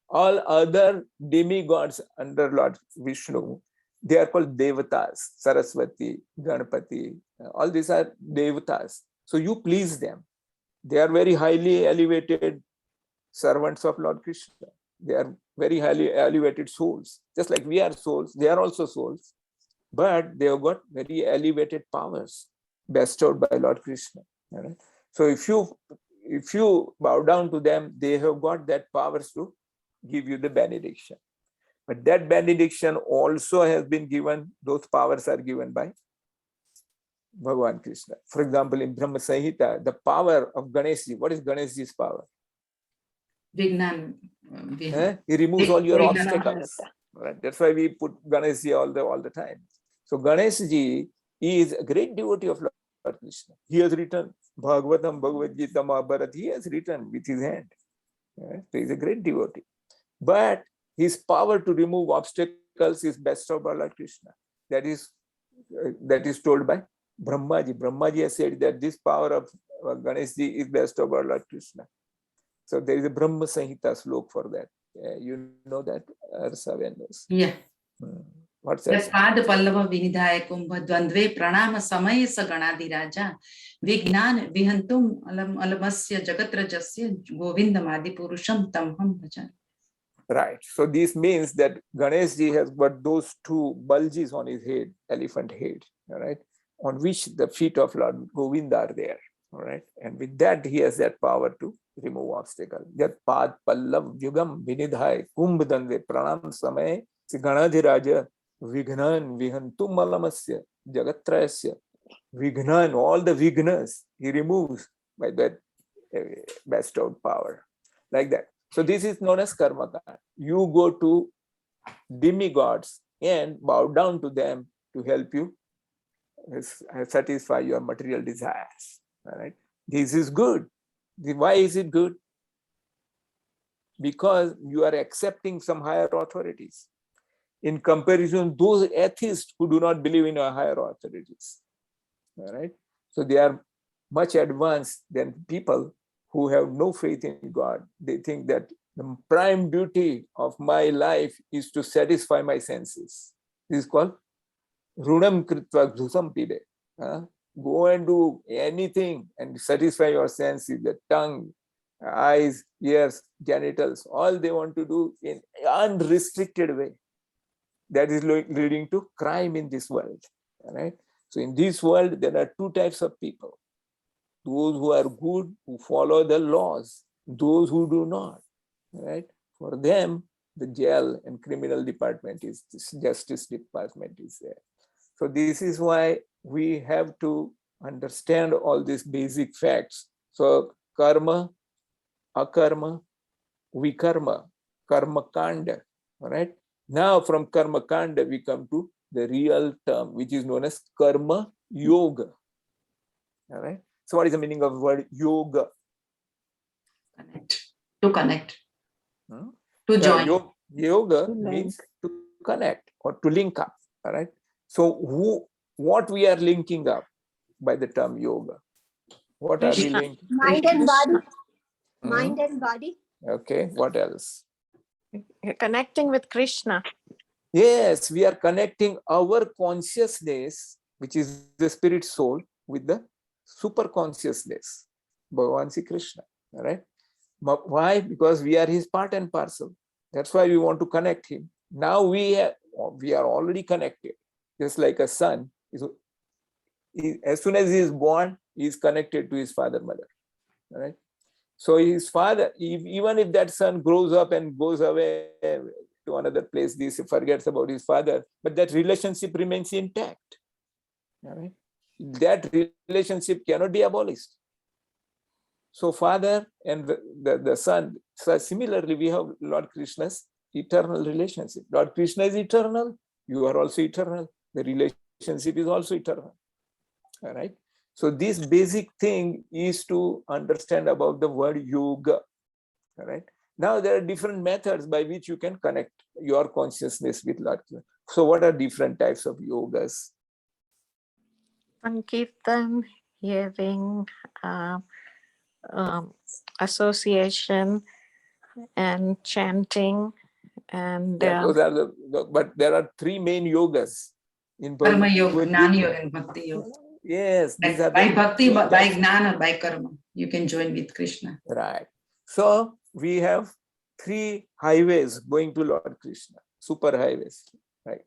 All other demigods under Lord Vishnu, they are called devatas. Saraswati, Ganpati, all these are devatas. So you please them. They are very highly elevated servants of Lord Krishna. They are very highly elevated souls. Just like we are souls, they are also souls. But they have got very elevated powers bestowed by Lord Krishna. Right? So if you bow down to them, they have got that powers to give you the benediction. But that benediction also has been given, those powers are given by Bhagavan Krishna. For example, in Brahma Samhita, the power of Ganeshji, what is Ganeshji's power? Vignan. He removes all your obstacles. Right? That's why we put Ganeshji all the time. So Ganeshji is a great devotee of Lord Krishna. He has written Bhagavatam, Bhagavad Gita, Mahabharata. He has written with his hand. Right? So he is a great devotee. But his power to remove obstacles is bestowed by Lord Krishna. That is told by Brahmaji. Brahmaji has said that this power of Ganeshji is bestowed by Lord Krishna. So there is a Brahma Samhita slok for that. You know that, Arsavendas? Yeah. What's that? Pad Pallava Vinidhaya Kumbha Dvandve Pranama Samaya Saganadiraja Vignan Vihantum Alamasya Jagatrajasya Govindamadi Purusham Tamham Bhajan. Right. So this means that Ganeshji has got those 2 bulges on his head, elephant head, all right, on which the feet of Lord Govinda are there. All right. And with that, he has that power to remove obstacle. Yat pad pallav yugam vinidhai kumbdandve pranam samay ganadhiraja vignan vihantum malamasya jagatrayasya. Vignan, all the vignas, he removes by that bestowed power. Like that. So this is known as karma kand. You go to demigods and bow down to them to help you satisfy your material desires. All right. This is good. Why is it good? Because you are accepting some higher authorities. In comparison, those atheists who do not believe in higher authorities. All right. So they are much advanced than people who have no faith in God. They think that the prime duty of my life is to satisfy my senses. This is called runam kritva dhusam pide. Go and do anything and satisfy your senses, the tongue, eyes, ears, genitals, all they want to do in unrestricted way. That is leading to crime in this world. Right? So in this world, there are two types of people. Those who are good, who follow the laws, those who do not. Right? For them, the jail and criminal department is, this justice department is there. So this is why we have to understand all these basic facts. So karma, akarma, vikarma, karma kanda. All right. Now from karma kanda, we come to the real term, which is known as karma yoga. All right. So what is the meaning of the word yoga? Connect. To connect. Hmm? To join. Yoga means to connect or to link up. All right. So what we are linking up by the term yoga? What are we linking? Mind and body. Hmm? Mind and body. Okay. What else? You're connecting with Krishna. Yes, we are connecting our consciousness, which is the spirit soul, with the super consciousness, Bhagavan Sri Krishna. All right. Why? Because we are his part and parcel. That's why we want to connect him. Now we are already connected. Just like a son, as soon as he is born, he is connected to his father, mother. All right. So his father, even if that son grows up and goes away to another place, this forgets about his father, but that relationship remains intact. All right. That relationship cannot be abolished. So father and the son, so similarly, we have Lord Krishna's eternal relationship. Lord Krishna is eternal. You are also eternal. The relationship is also eternal. All right. So this basic thing is to understand about the word yoga. All right. Now there are different methods by which you can connect your consciousness with Lord Krishna. So what are different types of yogas? Sankirtan, hearing, association, and chanting. And Yeah, those are but there are three main yogas in Karma yoga, Bhagavad Gnana Gita. yoga, and Bhakti yoga. Yes, these are By the Bhakti, three by types. Gnana, by Karma, you can join with Krishna. Right. So we have three highways going to Lord Krishna, super highways. Right.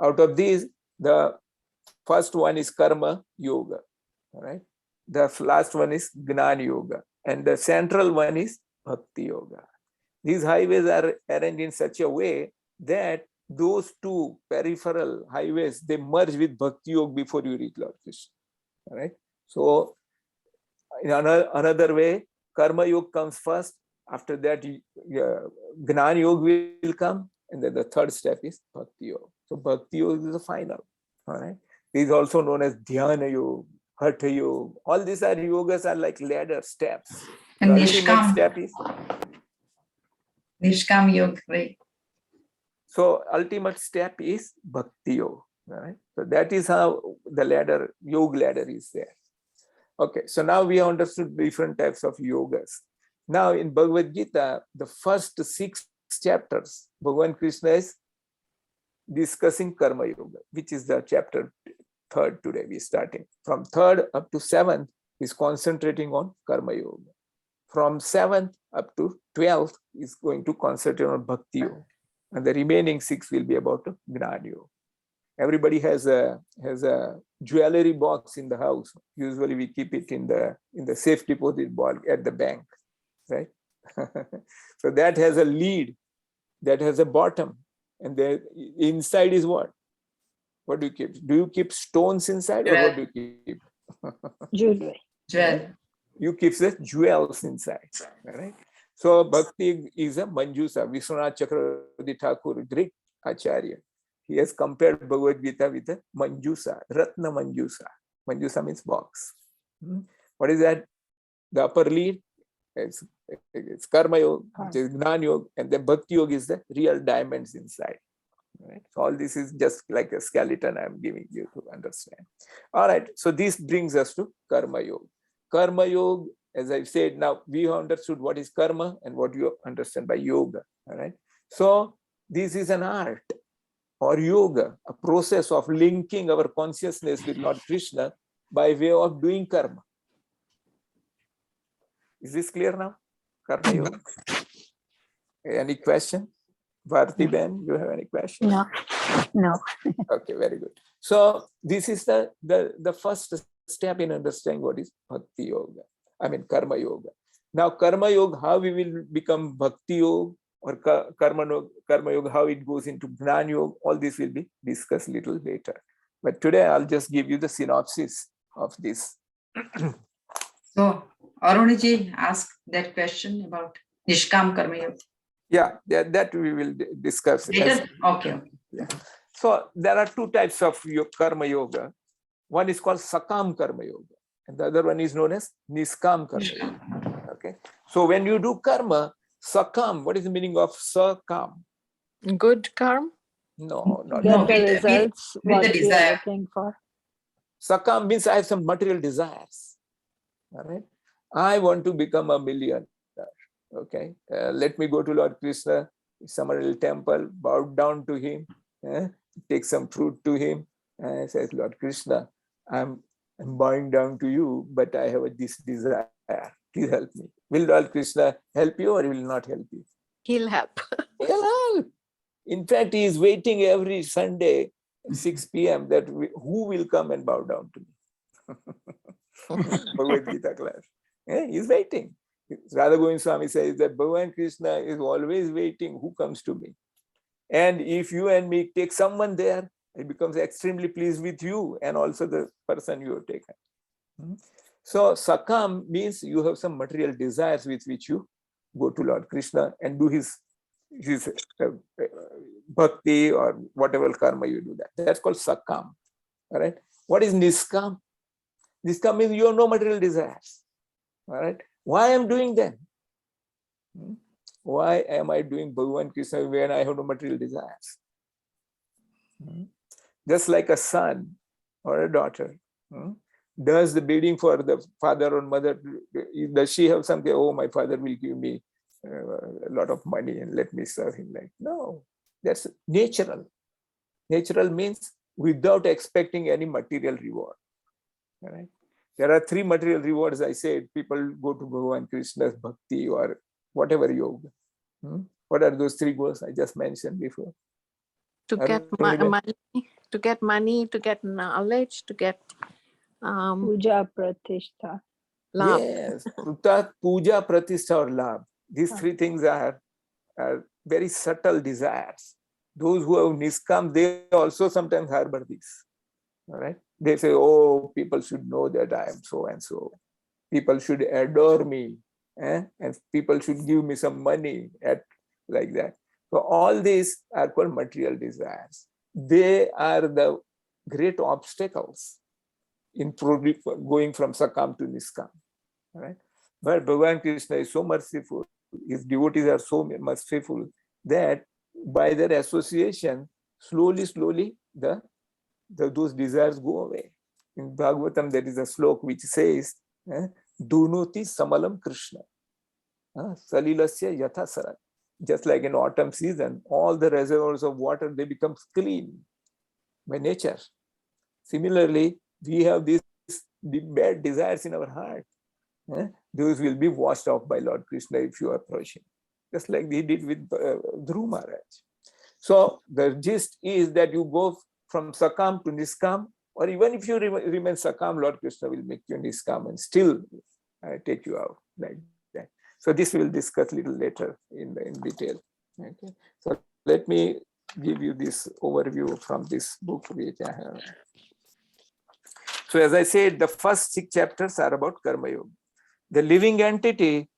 Out of these, the first one is Karma Yoga. Right. The last one is Gnana Yoga. And the central one is Bhakti Yoga. These highways are arranged in such a way that those two peripheral highways, they merge with Bhakti Yoga before you reach Lord Krishna. All right. So in another way, Karma Yoga comes first. After that, Gnana Yoga will come. And then the third step is Bhakti Yoga. So Bhakti Yoga is the final. All right. It is also known as Dhyana Yoga, Hatha Yoga. All these are yogas are like ladder steps. And The ultimate step is Nishkam yoga, right? So ultimate step is Bhakti Yoga. Right? So that is how the ladder, yoga ladder is there. Okay, so now we understood different types of yogas. Now in Bhagavad Gita, the first 6 chapters, Bhagavan Krishna is discussing Karma Yoga, which is the chapter 3rd today we're starting. From 3rd up to 7th is concentrating on Karma Yoga. From 7th up to 12th is going to concentrate on Bhakti Yoga. And the remaining 6 will be about Gnana Yoga. Everybody has a jewelry box in the house. Usually we keep it in the safe deposit box at the bank, right? So that has a lid, that has a bottom, and the inside is what? What do you keep? Do you keep stones inside, or what do you keep? Jewelry. Jewel. You keep the jewels inside, right? So Bhakti is a Manjusa. Vishwanath Chakravarti Thakur, great Acharya. He has compared Bhagavad Gita with a Manjusa, Ratna Manjusa. Manjusa means box. What is that? The upper lid, it's Karma Yoga, which is Gnana Yoga, and then Bhakti Yoga is the real diamonds inside. Right? So all this is just like a skeleton I'm giving you to understand. All right, so this brings us to Karma Yoga. Karma Yoga, as I've said, now we have understood what is karma and what you understand by yoga. All right. So this is an art or yoga, a process of linking our consciousness with Lord Krishna by way of doing karma. Is this clear now? Karma Yoga. Any question? Bharti Ben, you have any question? No, no. Okay, very good. So this is the first step in understanding what is Bhakti Yoga. I mean Karma Yoga. Now Karma Yoga, how we will become Bhakti Yoga or Karma Yoga, how it goes into Jnana Yoga, all this will be discussed little later. But today I'll just give you the synopsis of this. So Aruniji asked that question about Nishkam Karma Yoga. Yeah, that we will discuss. Later? Okay. Yeah. So there are two types of Karma Yoga. One is called Sakam Karma Yoga, and the other one is known as Niskam Karma Yoga. Okay. So when you do karma, Sakam, what is the meaning of Sakam? Good karma? No, not Get No, the with- results with the what you're desire. looking for. Sakam means I have some material desires. All right. I want to become a millionaire. Okay. Let me go to Lord Krishna, some little temple, bow down to him, take some fruit to him, and says, Lord Krishna, I'm bowing down to you, but I have this desire. Please help me. Will Lord Krishna help you or will not help you? He'll help. He'll help. In fact, he is waiting every Sunday at 6 p.m. that who will come and bow down to me. Bhagavad Gita class. He's waiting. Radha Govind Swami says that Bhagavan Krishna is always waiting who comes to me. And if you and me take someone there, he becomes extremely pleased with you and also the person you have taken. So Sakam means you have some material desires with which you go to Lord Krishna and do his bhakti or whatever karma you do that. That's called Sakam. All right. What is Niskam? Niskam means you have no material desires. All right. Why am I doing that? Why am I doing Bhagavan Krishna when I have no material desires? Just like a son or a daughter does the bidding for the father or mother. Does she have something? Oh, my father will give me a lot of money and let me serve him. Like, no, that's natural. Natural means without expecting any material reward. All right. There are three material rewards. I said people go to Bhagavan Krishna's bhakti or whatever yoga. What are those three goals I just mentioned before? To get money, to get knowledge, to get Puja Pratishtha. love. Yes, puja, pratishtha or labh. These three things are very subtle desires. Those who have niskam, they also sometimes harbor these. All right. They say, oh, people should know that I am so and so. People should adore me. And people should give me some money like that. So all these are called material desires. They are the great obstacles in going from Sakam to Niskam. All right. But Bhagavan Krishna is so merciful. His devotees are so merciful that by their association, slowly, those desires go away. In Bhagavatam, there is a slok which says, Dunoti Samalam Krishna. Salilasya Yatha Sarat. Just like in autumn season, all the reservoirs of water, they become clean by nature. Similarly, we have these bad desires in our heart. Those will be washed off by Lord Krishna if you approach him. Just like he did with Dhruv Maharaj. So the gist is that you go from Sakam to Niskam, or even if you remain Sakam, Lord Krishna will make you Niskam and still take you out like that. So this we will discuss a little later in detail. Okay. So let me give you this overview from this book which I have. So as I said, the first 6 chapters are about Karma Yoga. The living entity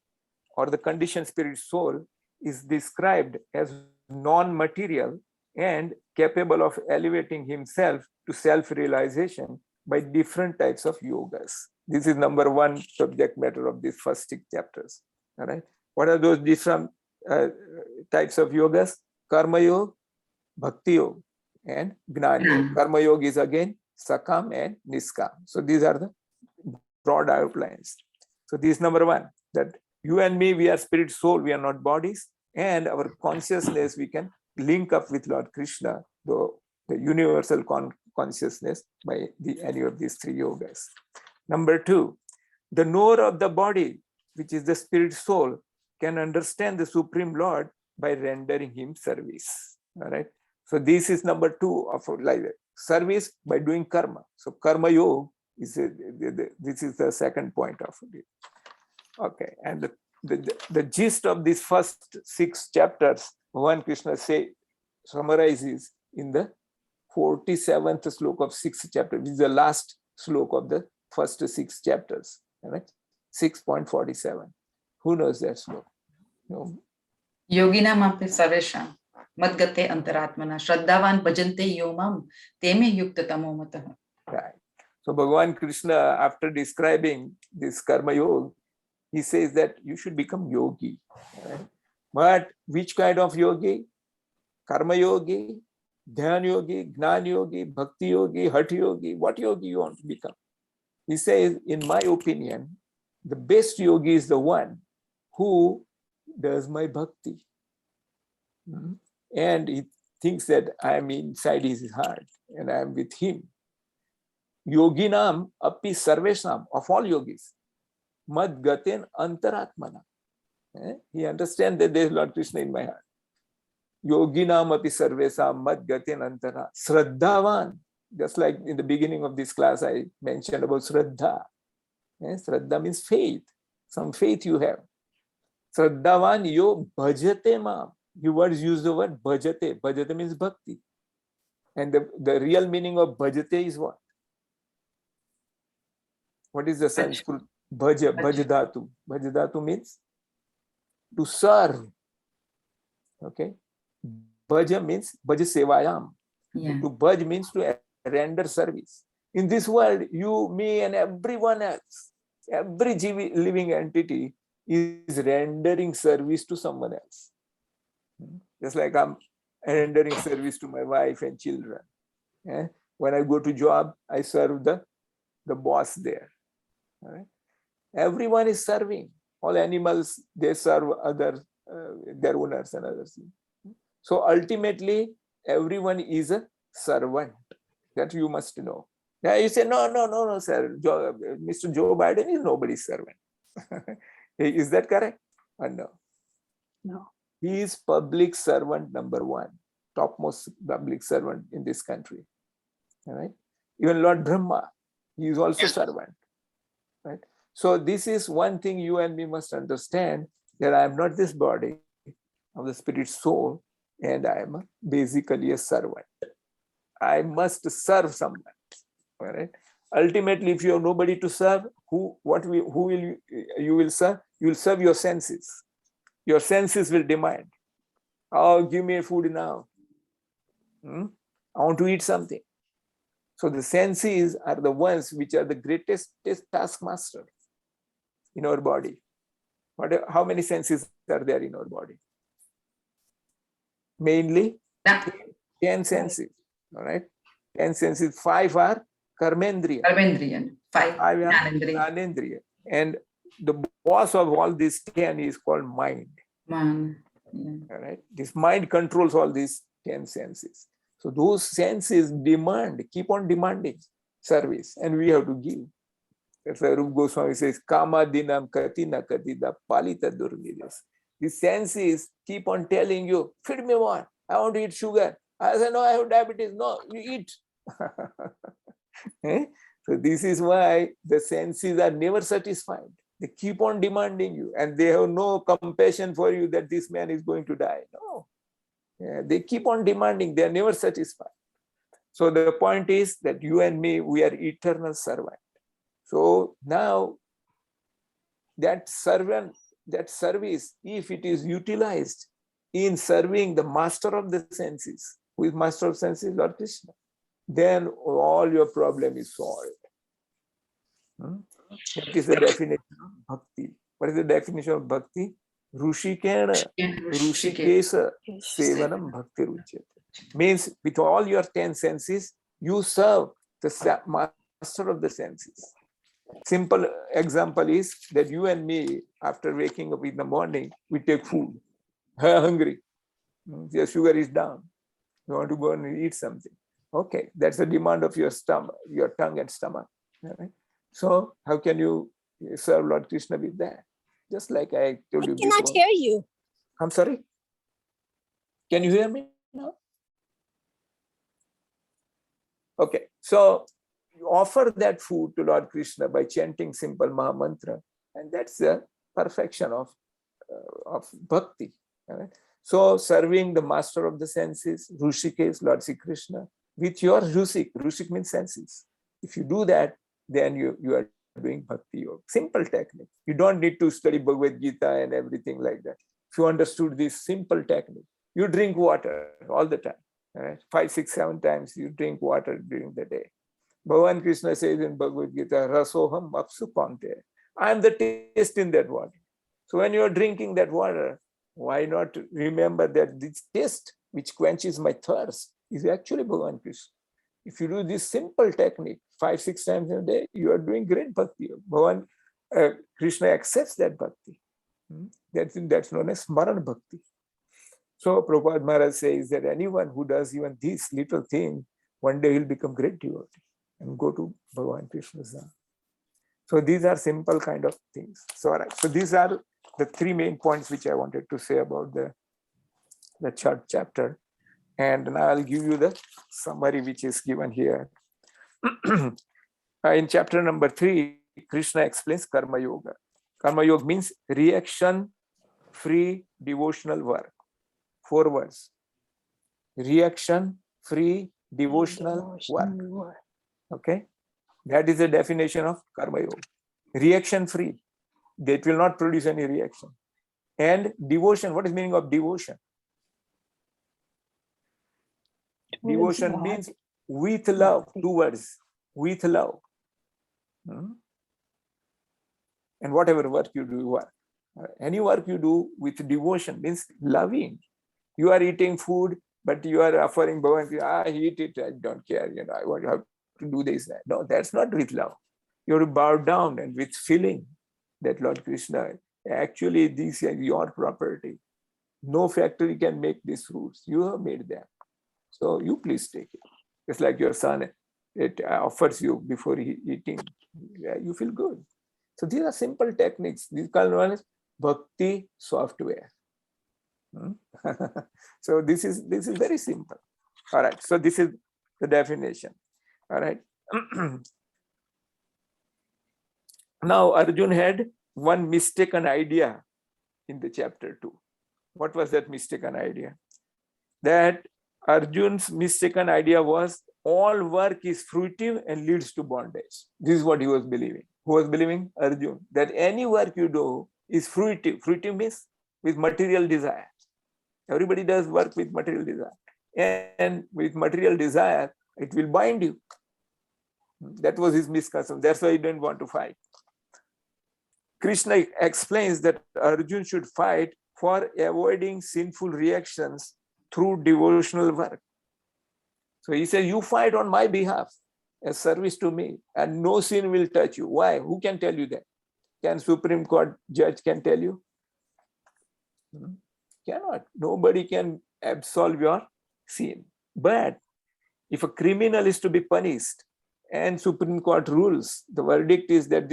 or the conditioned spirit soul is described as non-material and capable of elevating himself to self-realization by different types of yogas. This is number 1 subject matter of these first 6 chapters. All right. What are those different types of yogas? Karma Yoga, Bhakti Yoga, and Gnana Yoga. Karma Yoga is again Sakam and Niskam. So these are the broad outlines. So this is number 1, that you and me, we are spirit soul, we are not bodies, and our consciousness, we can link up with Lord Krishna, the universal consciousness by any of these 3 yogas. Number 2, the knower of the body, which is the spirit soul, can understand the Supreme Lord by rendering him service. All right. So this is number 2 of like service by doing karma. So karma yoga is this is the second point of it. Okay, and the gist of these first 6 chapters, Bhagavan Krishna summarizes in the 47th sloka of 6th chapter, which is the last sloka of the first 6 chapters. All right, 6.47. Who knows that sloka? No. Yoginam api sarvesham madgate antaratmana shraddhavan bhajante yomam teme yukta tamo matah. Right. So Bhagavan Krishna, after describing this karma yoga, he says that you should become yogi. Right? But which kind of yogi? Karma yogi, dhyan yogi, gnan yogi, bhakti yogi, hatha yogi. What yogi you want to become? He says, in my opinion, the best yogi is the one who does my bhakti. And he thinks that I am inside his heart and I am with him. Yoginam api sarvesham, of all yogis, mad gaten antaratmana. He understands that there is Lord Krishna in my heart. Yoginam api sarvesham mad gaten antara. Shraddhavan, just like in the beginning of this class I mentioned about Shraddha. Shraddha means faith, some faith you have. Shraddhavan yo bhajate mam. You words use the word bhajate. Bhajate means bhakti. And the real meaning of bhajate is what? What is the Sanskrit? Bhaja, bhajadhatu. Bhajadhatu means to serve. Okay. Bhaja means bhaja sevayam. Yeah. To bhaj means to render service. In this world, you, me, and everyone else, every living entity is rendering service to someone else. Just like I'm rendering service to my wife and children. When I go to job, I serve the boss there. All right? Everyone is serving. All animals, they serve other their owners and others. So ultimately, everyone is a servant. That you must know. Now you say, no, sir. Mr. Joe Biden is nobody's servant. Is that correct? Or no? No. He is public servant number 1, topmost public servant in this country. All right? Even Lord Brahma, he is also servant. Right? So this is one thing you and me must understand, that I am not this body of the spirit soul, and I am basically a servant. I must serve someone. All right? Ultimately, if you have nobody to serve, who will you will serve? You will serve your senses. Your senses will demand, oh, give me food now. I want to eat something. So the senses are the ones which are the greatest taskmasters in our body. How many senses are there in our body? Mainly 10 senses. All right? 10 senses. 5 are karmendriya. Karmendriya. 5 are Jnanendriya. Jnanendriya. And the boss of all these 10 is called mind. Man. Yeah. All right? This mind controls all these 10 senses. So those senses keep on demanding service, and we have to give. That's why Rupa Goswami says, Kama dinam katina katida palita durmides. The senses keep on telling you, feed me more. I want to eat sugar. I say, no, I have diabetes. No, you eat. So this is why the senses are never satisfied. They keep on demanding you, and they have no compassion for you that this man is going to die. No. They keep on demanding. They are never satisfied. So the point is that you and me, we are eternal servant. So now that service, if it is utilized in serving the master of the senses, who is master of senses, Lord Krishna, then all your problem is solved. That is the definition of bhakti. What is the definition of bhakti? Rushikena, Rushikesa, Sevanam Bhakti Ruchyate. Means with all your 10 senses, you serve the master of the senses. Simple example is that you and me, after waking up in the morning, we take food. Hungry. Your sugar is down. You want to go and eat something. Okay, that's the demand of your stomach, your tongue and stomach. Right? So how can you serve Lord Krishna with that? Just like I told I you cannot before. hear you. I'm sorry. Can you hear me now? Okay. So you offer that food to Lord Krishna by chanting simple Maha Mantra, and that's the perfection of bhakti. Right? So serving the master of the senses, Rishikesh, Lord Sri Krishna, with your Rushik means senses. If you do that, then you are doing bhakti yoga. Simple technique. You don't need to study Bhagavad Gita and everything like that. If you understood this simple technique, you drink water all the time. Right? 5, 6, 7 times you drink water during the day. Bhagavan Krishna says in Bhagavad Gita, Rasoham Apsu Pante. I am the taste in that water. So when you are drinking that water, why not remember that this taste which quenches my thirst is actually Bhagavan Krishna. If you do this simple technique 5, 6 times in a day, you are doing great bhakti. Bhagavan Krishna accepts that bhakti. That's known as Smaran Bhakti. So Prabhupada Maharaj says that anyone who does even this little thing, one day he'll become great devotee and go to Bhagavan Krishna's Dham. So these are simple kind of things. So, all right. So these are the 3 main points which I wanted to say about the third chapter. And now I'll give you the summary which is given here. In chapter number 3, Krishna explains Karma Yoga. Karma Yoga means reaction-free devotional work. 4 words. Reaction-free devotional work. Okay. That is the definition of Karma Yoga. Reaction-free. That will not produce any reaction. And devotion. What is the meaning of devotion? Devotion means with love. 2 words. With love. And whatever work you do, work. Any work you do with devotion means loving. You are eating food, but you are offering Bhagavan, I eat it, I don't care, I want to have to do this. No, that's not with love. You have to bow down and with feeling that Lord Krishna, actually this is your property. No factory can make these fruits. You have made them. So you please take it. It's like your son, it offers you before eating. You feel good. So these are simple techniques. These are known as bhakti software. So this is very simple. All right. So this is the definition. All right. Now Arjun had one mistaken idea in the chapter 2. What was that mistaken idea? That Arjun's mistaken idea was all work is fruitive and leads to bondage. This is what he was believing. Who was believing? Arjun. That any work you do is fruitive. Fruitive means with material desire. Everybody does work with material desire. And with material desire, it will bind you. That was his misconception. That's why he didn't want to fight. Krishna explains that Arjun should fight for avoiding sinful reactions through devotional work. So he says, you fight on my behalf as service to me, and no sin will touch you. Why? Who can tell you that? Can Supreme Court judge can tell you? Cannot. Nobody can absolve your sin. But if a criminal is to be punished and Supreme Court rules, the verdict is that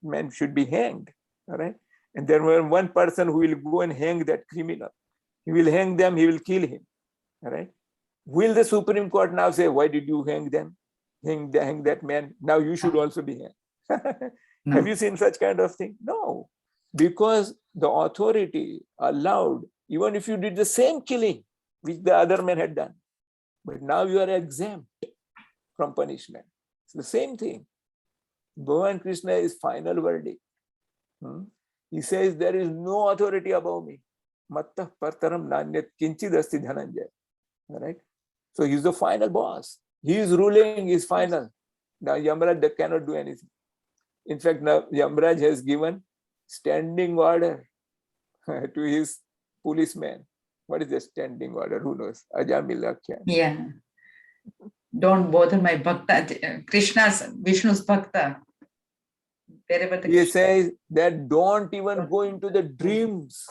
man should be hanged. All right. And there were one person who will go and hang that criminal. He will hang them, he will kill him. All right. Will the Supreme Court now say, why did you hang them? Hang that man. Now you should also be hanged. No. Have you seen such kind of thing? No. Because the authority allowed, even if you did the same killing which the other man had done, but now you are exempt from punishment. It's the same thing. Bhagavan Krishna is final verdict. He says there is no authority above me. Mattah partaram nanyat kinchid asti dhananjaya. All right. So he's the final boss. His ruling is final. Now Yamraj cannot do anything. In fact, now Yamraj has given standing order to his policeman. What is the standing order? Who knows? Ajamilakya. Yeah. Don't bother my bhakta. Vishnu's bhakta. He says that don't even go into the dreams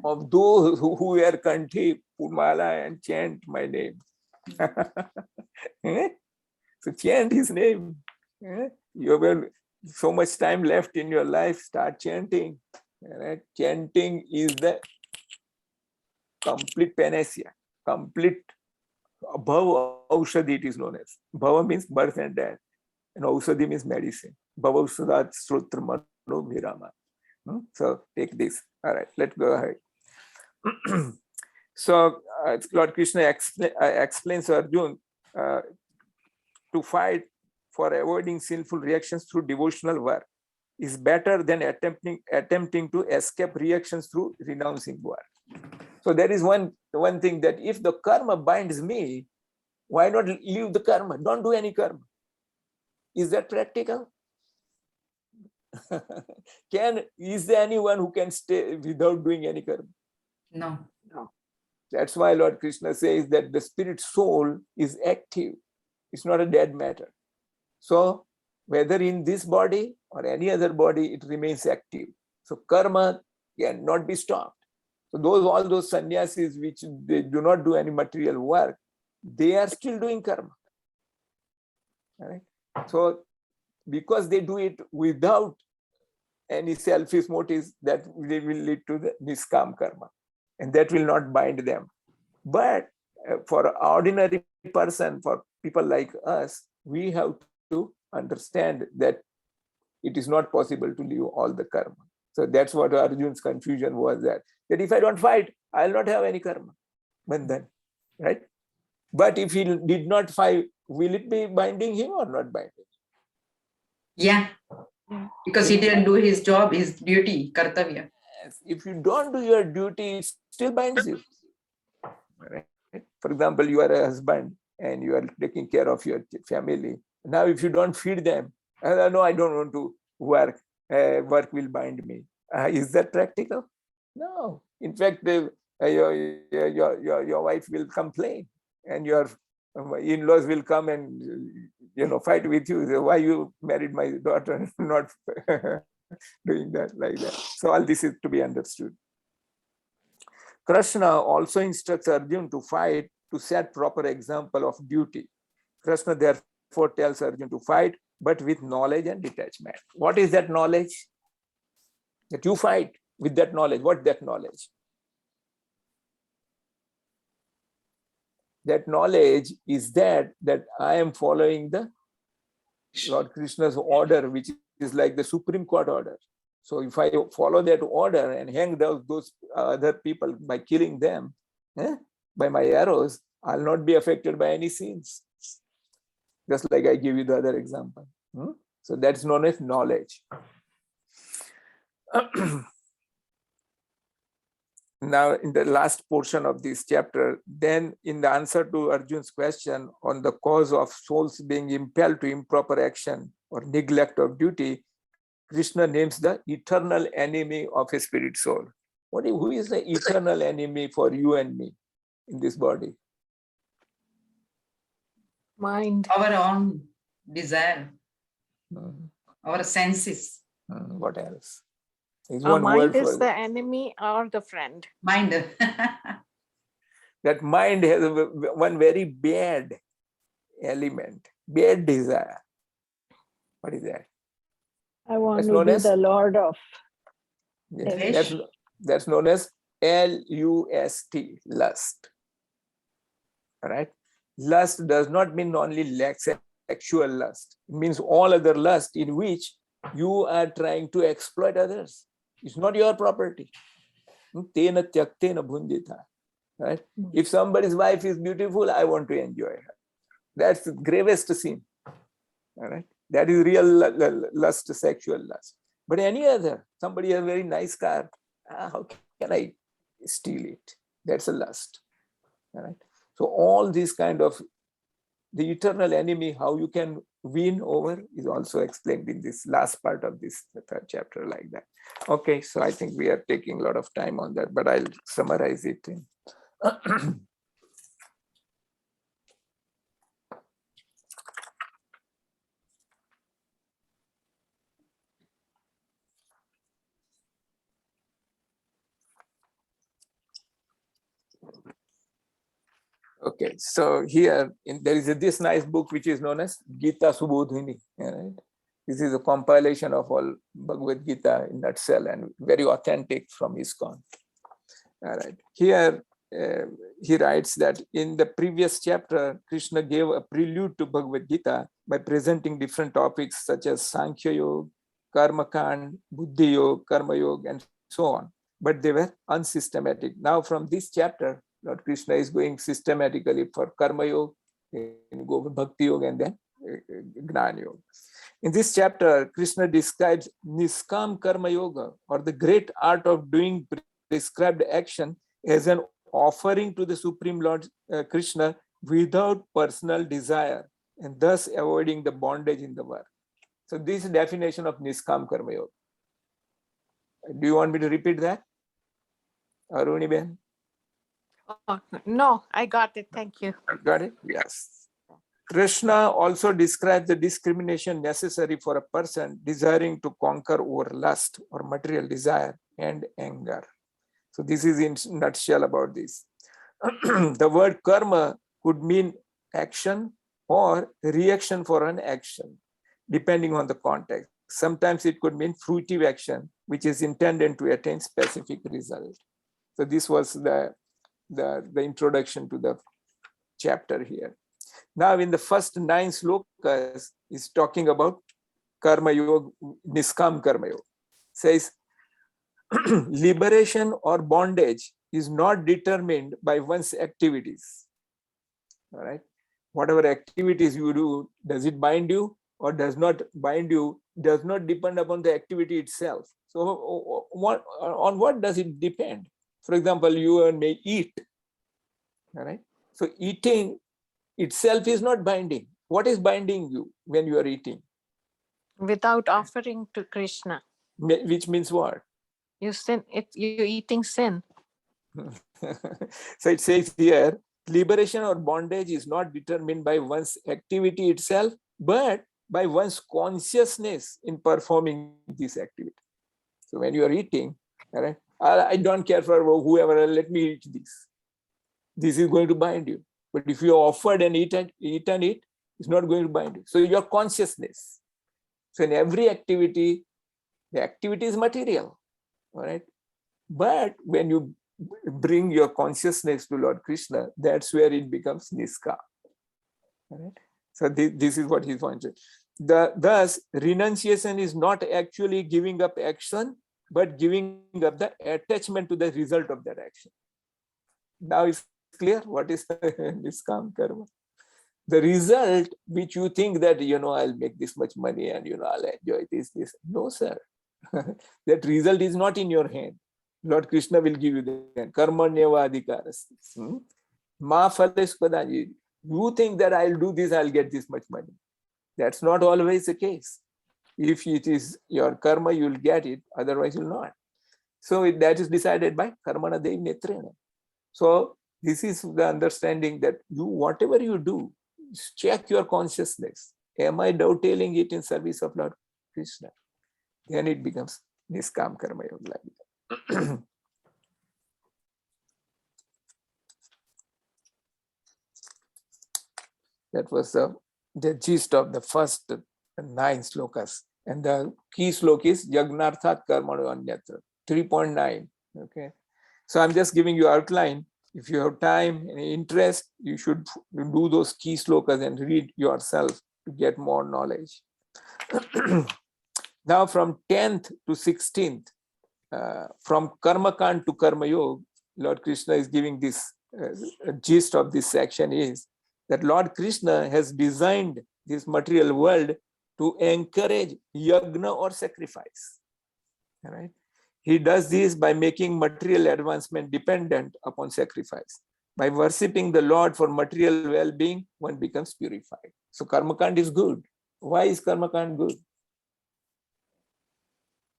of those who wear kanthi, purmala, and chant my name. So chant his name. You have so much time left in your life, start chanting. Right? Chanting is the complete panacea, complete bhava aushadhi, it is known as. Bhava means birth and death, and aushadhi means medicine. Bhava ausadat srotra mano virama. So take this. All right, let's go ahead. So Lord Krishna explains to Arjuna to fight for avoiding sinful reactions through devotional work is better than attempting to escape reactions through renouncing work. So there is one thing, that if the karma binds me, why not leave the karma? Don't do any karma. Is that practical? Is there anyone who can stay without doing any karma? No. That's why Lord Krishna says that the spirit soul is active. It's not a dead matter. So whether in this body or any other body, it remains active. So karma cannot be stopped. So all those sannyasis which they do not do any material work, they are still doing karma. Right? So because they do it without any selfish motives, that will lead to the niskam karma, and that will not bind them. But for an ordinary person, for people like us, we have to understand that it is not possible to leave all the karma. So that's what Arjuna's confusion was, that if I don't fight, I'll not have any karma bandhan, right? But if he did not fight, will it be binding him or not binding? Yeah. Because he didn't do his job, his duty, kartavya. Yes. If you don't do your duty, it still binds you. Right? For example, you are a husband and you are taking care of your family. Now, if you don't feed them, no, I don't want to work. Work will bind me. Is that practical? No. In fact, your wife will complain, and your in-laws will come and fight with you. Why you married my daughter? Not doing that like that. So all this is to be understood. Krishna also instructs Arjuna to fight to set proper example of duty. Krishna therefore tells Arjuna to fight, but with knowledge and detachment. What is that knowledge? That you fight with that knowledge. What that knowledge? That knowledge is that I am following the Lord Krishna's order, which is like the Supreme Court order. So if I follow that order and hang those other people by killing them, by my arrows, I'll not be affected by any sins. Just like I give you the other example. So that's known as knowledge. Now, in the last portion of this chapter, then in the answer to Arjuna's question on the cause of souls being impelled to improper action or neglect of duty, Krishna names the eternal enemy of a spirit soul. Who is the eternal enemy for you and me in this body? Mind. Our own desire, our senses. What else? Is Our one mind word is for the enemy or the friend? Mind. That mind has one very bad element, bad desire. What is that? I want That's to known be as the Lord of that's known as L-U-S-T, lust. All right. Lust does not mean only sexual lust. It means all other lust in which you are trying to exploit others. It's not your property. Tena tyaktena bhundita. Right? If somebody's wife is beautiful, I want to enjoy her. That's the gravest sin. All right. That is real lust, sexual lust. But any other, somebody has a very nice car. How can I steal it? That's a lust. All right. So all these kind of the eternal enemy, how you can win over, is also explained in this last part of this third chapter like that. Okay, so I think we are taking a lot of time on that, but I'll summarize it. Okay, so here there is this nice book which is known as Geeta Subodhini. Right? This is a compilation of all Bhagavad Gita in nutshell and very authentic from ISKCON. All right. Here he writes that in the previous chapter, Krishna gave a prelude to Bhagavad Gita by presenting different topics such as Sankhya Yoga, Karma Kand, Buddhi Yoga, Karma Yoga, and so on. But they were unsystematic. Now from this chapter, Lord Krishna is going systematically for Karma Yoga, go for Bhakti Yoga, and then Gnana Yoga. In this chapter, Krishna describes Niskam Karma Yoga, or the great art of doing prescribed action, as an offering to the Supreme Lord Krishna without personal desire, and thus avoiding the bondage in the world. So this is the definition of Niskam Karma Yoga. Do you want me to repeat that? Aruni Ben? Oh, no, I got it. Thank you. Got it? Yes. Krishna also describes the discrimination necessary for a person desiring to conquer over lust or material desire and anger. So this is in nutshell about this. The word karma could mean action or reaction for an action, depending on the context. Sometimes it could mean fruitive action, which is intended to attain specific result. So this was the introduction to the chapter here. Now in the first 9 slokas is talking about Karma Yoga, Niskam Karma Yoga. Says, liberation or bondage is not determined by one's activities. All right. Whatever activities you do, does it bind you or does not bind you, does not depend upon the activity itself. So on what does it depend? For example, you may eat. All right. So eating itself is not binding. What is binding you when you are eating? Without offering to Krishna. Which means what? You sin. You're eating sin. So it says here, liberation or bondage is not determined by one's activity itself, but by one's consciousness in performing this activity. So when you are eating, all right, I don't care for whoever, let me eat this. This is going to bind you. But if you are offered and eat it, it's not going to bind you. So your consciousness. So in every activity, the activity is material. All right. But when you bring your consciousness to Lord Krishna, that's where it becomes Niska. All right. So this is what he's pointed. Thus, renunciation is not actually giving up action, but giving up the attachment to the result of that action. Now it's clear what is Niskam Karma. The result which you think that, I'll make this much money and, I'll enjoy this. No, sir. That result is not in your hand. Lord Krishna will give you the karma neva adhikaras. Ma phales padaji. You think that I'll do this, I'll get this much money. That's not always the case. If it is your karma, you'll get it. Otherwise, you'll not. So that is decided by karmana dev netrena. So this is the understanding that whatever you do, check your consciousness. Am I dovetailing it in service of Lord Krishna? Then it becomes Niskam Karma Yoga. That was the gist of the first 9 slokas. And the key slok is Yagnarthat Karmano Anyatra, 3.9. Okay. So I'm just giving you outline. If you have time and interest, you should do those key slokas and read yourself to get more knowledge. Now from 10th to 16th, from Karma Kand to Karma Yoga, Lord Krishna is giving this gist of this section is that Lord Krishna has designed this material world to encourage yagna or sacrifice. All right. He does this by making material advancement dependent upon sacrifice. By worshipping the Lord for material well-being, one becomes purified. So Karma Kand is good. Why is Karma Kand good?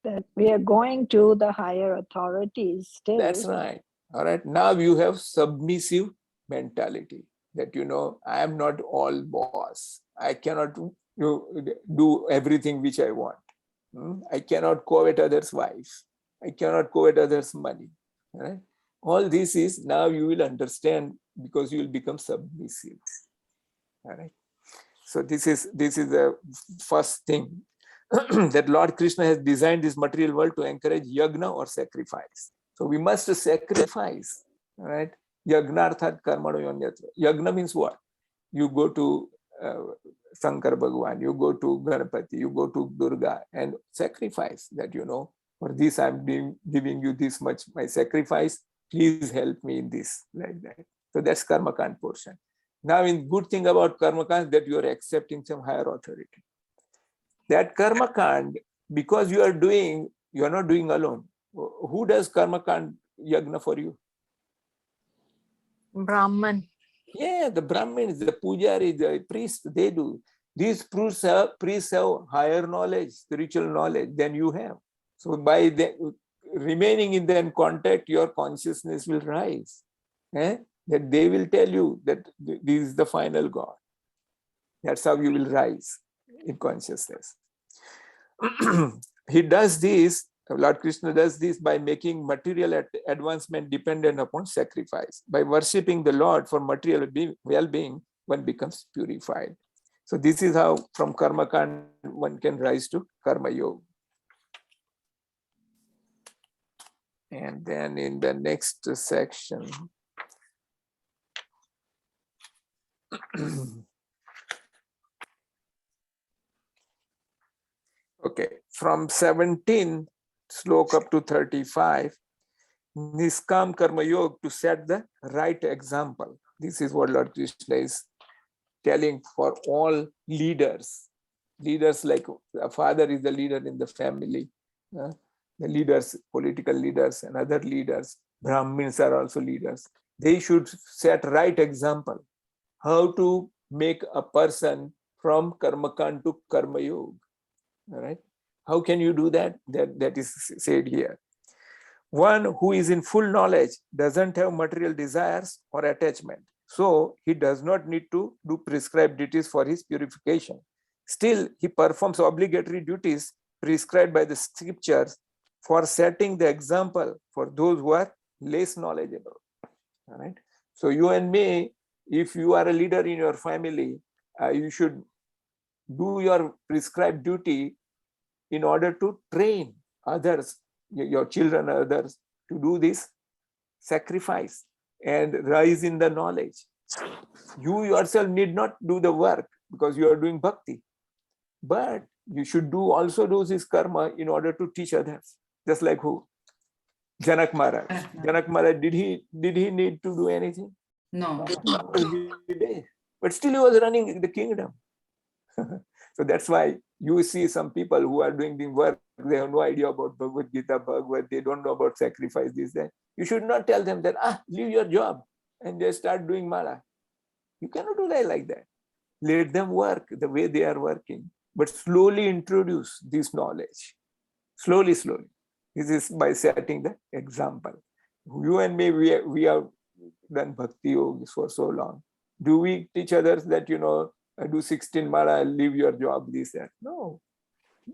That we are going to the higher authorities still. That's right. All right. Now you have submissive mentality that, I am not all boss. I cannot do everything which I want. I cannot covet others' wife. I cannot covet others' money. All right. All this is now you will understand because you will become submissive. All right. So this is the first thing. that Lord Krishna has designed this material world to encourage yagna or sacrifice. So we must sacrifice, right? Yagna arthat karmano yonyatra. Yagna means what? You go to Shankar Bhagwan, you go to Ganapati, you go to Durga and sacrifice that, for this I'm giving you this much, my sacrifice, please help me in this, like that. So that's Karma Kand portion. Now, in good thing about Karma Kand that you are accepting some higher authority. That Karma Kand, because you are not doing alone. Who does Karma Kand yagna for you? Brahman. Yeah, the Brahmins, the Pujari, the priests, they do. These priests have higher knowledge, spiritual knowledge than you have. So by remaining in their contact, your consciousness will rise. That they will tell you that this is the final God. That's how you will rise in consciousness. He does this, Lord Krishna does this by making material advancement dependent upon sacrifice. By worshipping the Lord for material well-being, one becomes purified. So this is how from Karma Kand one can rise to Karma Yoga. And then in the next section, okay, from 17 slok up to 35, Niskam Karma Yoga to set the right example. This is what Lord Krishna is telling for all leaders. Leaders like a father is the leader in the family. The leaders, political leaders and other leaders, Brahmins are also leaders. They should set right example. How to make a person from Karma Kand to Karma Yoga. All right. How can you do that? That is said here. One who is in full knowledge doesn't have material desires or attachment. So he does not need to do prescribed duties for his purification. Still, he performs obligatory duties prescribed by the scriptures for setting the example for those who are less knowledgeable. All right. So you and me, if you are a leader in your family, you should do your prescribed duty in order to train others, your children, others, to do this sacrifice and rise in the knowledge. You yourself need not do the work because you are doing bhakti, but you should also do this karma in order to teach others. Just like who? Janak Maharaj. Janak Maharaj, did he need to do anything? No. But still he was running the kingdom. So that's why you see some people who are doing the work, they have no idea about Bhagavad Gita, Bhagavad, they don't know about sacrifice, this, that. You should not tell them that, leave your job and just start doing mala. You cannot do that like that. Let them work the way they are working, but slowly introduce this knowledge. Slowly. This is by setting the example. You and me, we have done bhakti yoga for so long. Do we teach others that, do 16 mala, leave your job, this, that? No.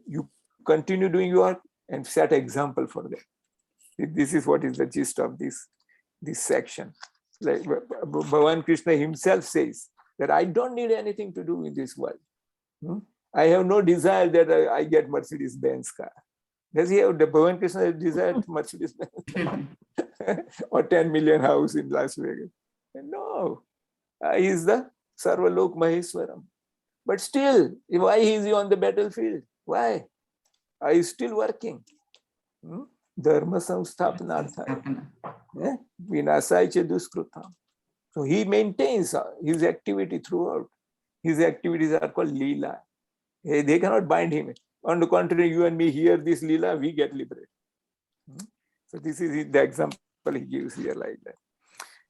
You continue doing your work and set example for them. This is what is the gist of this section. Like Bhagavan Krishna himself says that I don't need anything to do in this world. I have no desire that I get Mercedes-Benz car. Does he have the Bhagavan Krishna desire Mercedes-Benz or 10 million house in Las Vegas? No. He is the Sarvalok Maheswaram. But still, why is he on the battlefield? Why? Are you still working? Dharma samsthapanarthaya. Vinasaya duskrutam. So he maintains his activity throughout. His activities are called Leela. They cannot bind him. On the contrary, you and me hear this Leela, we get liberated. So this is the example he gives here like that.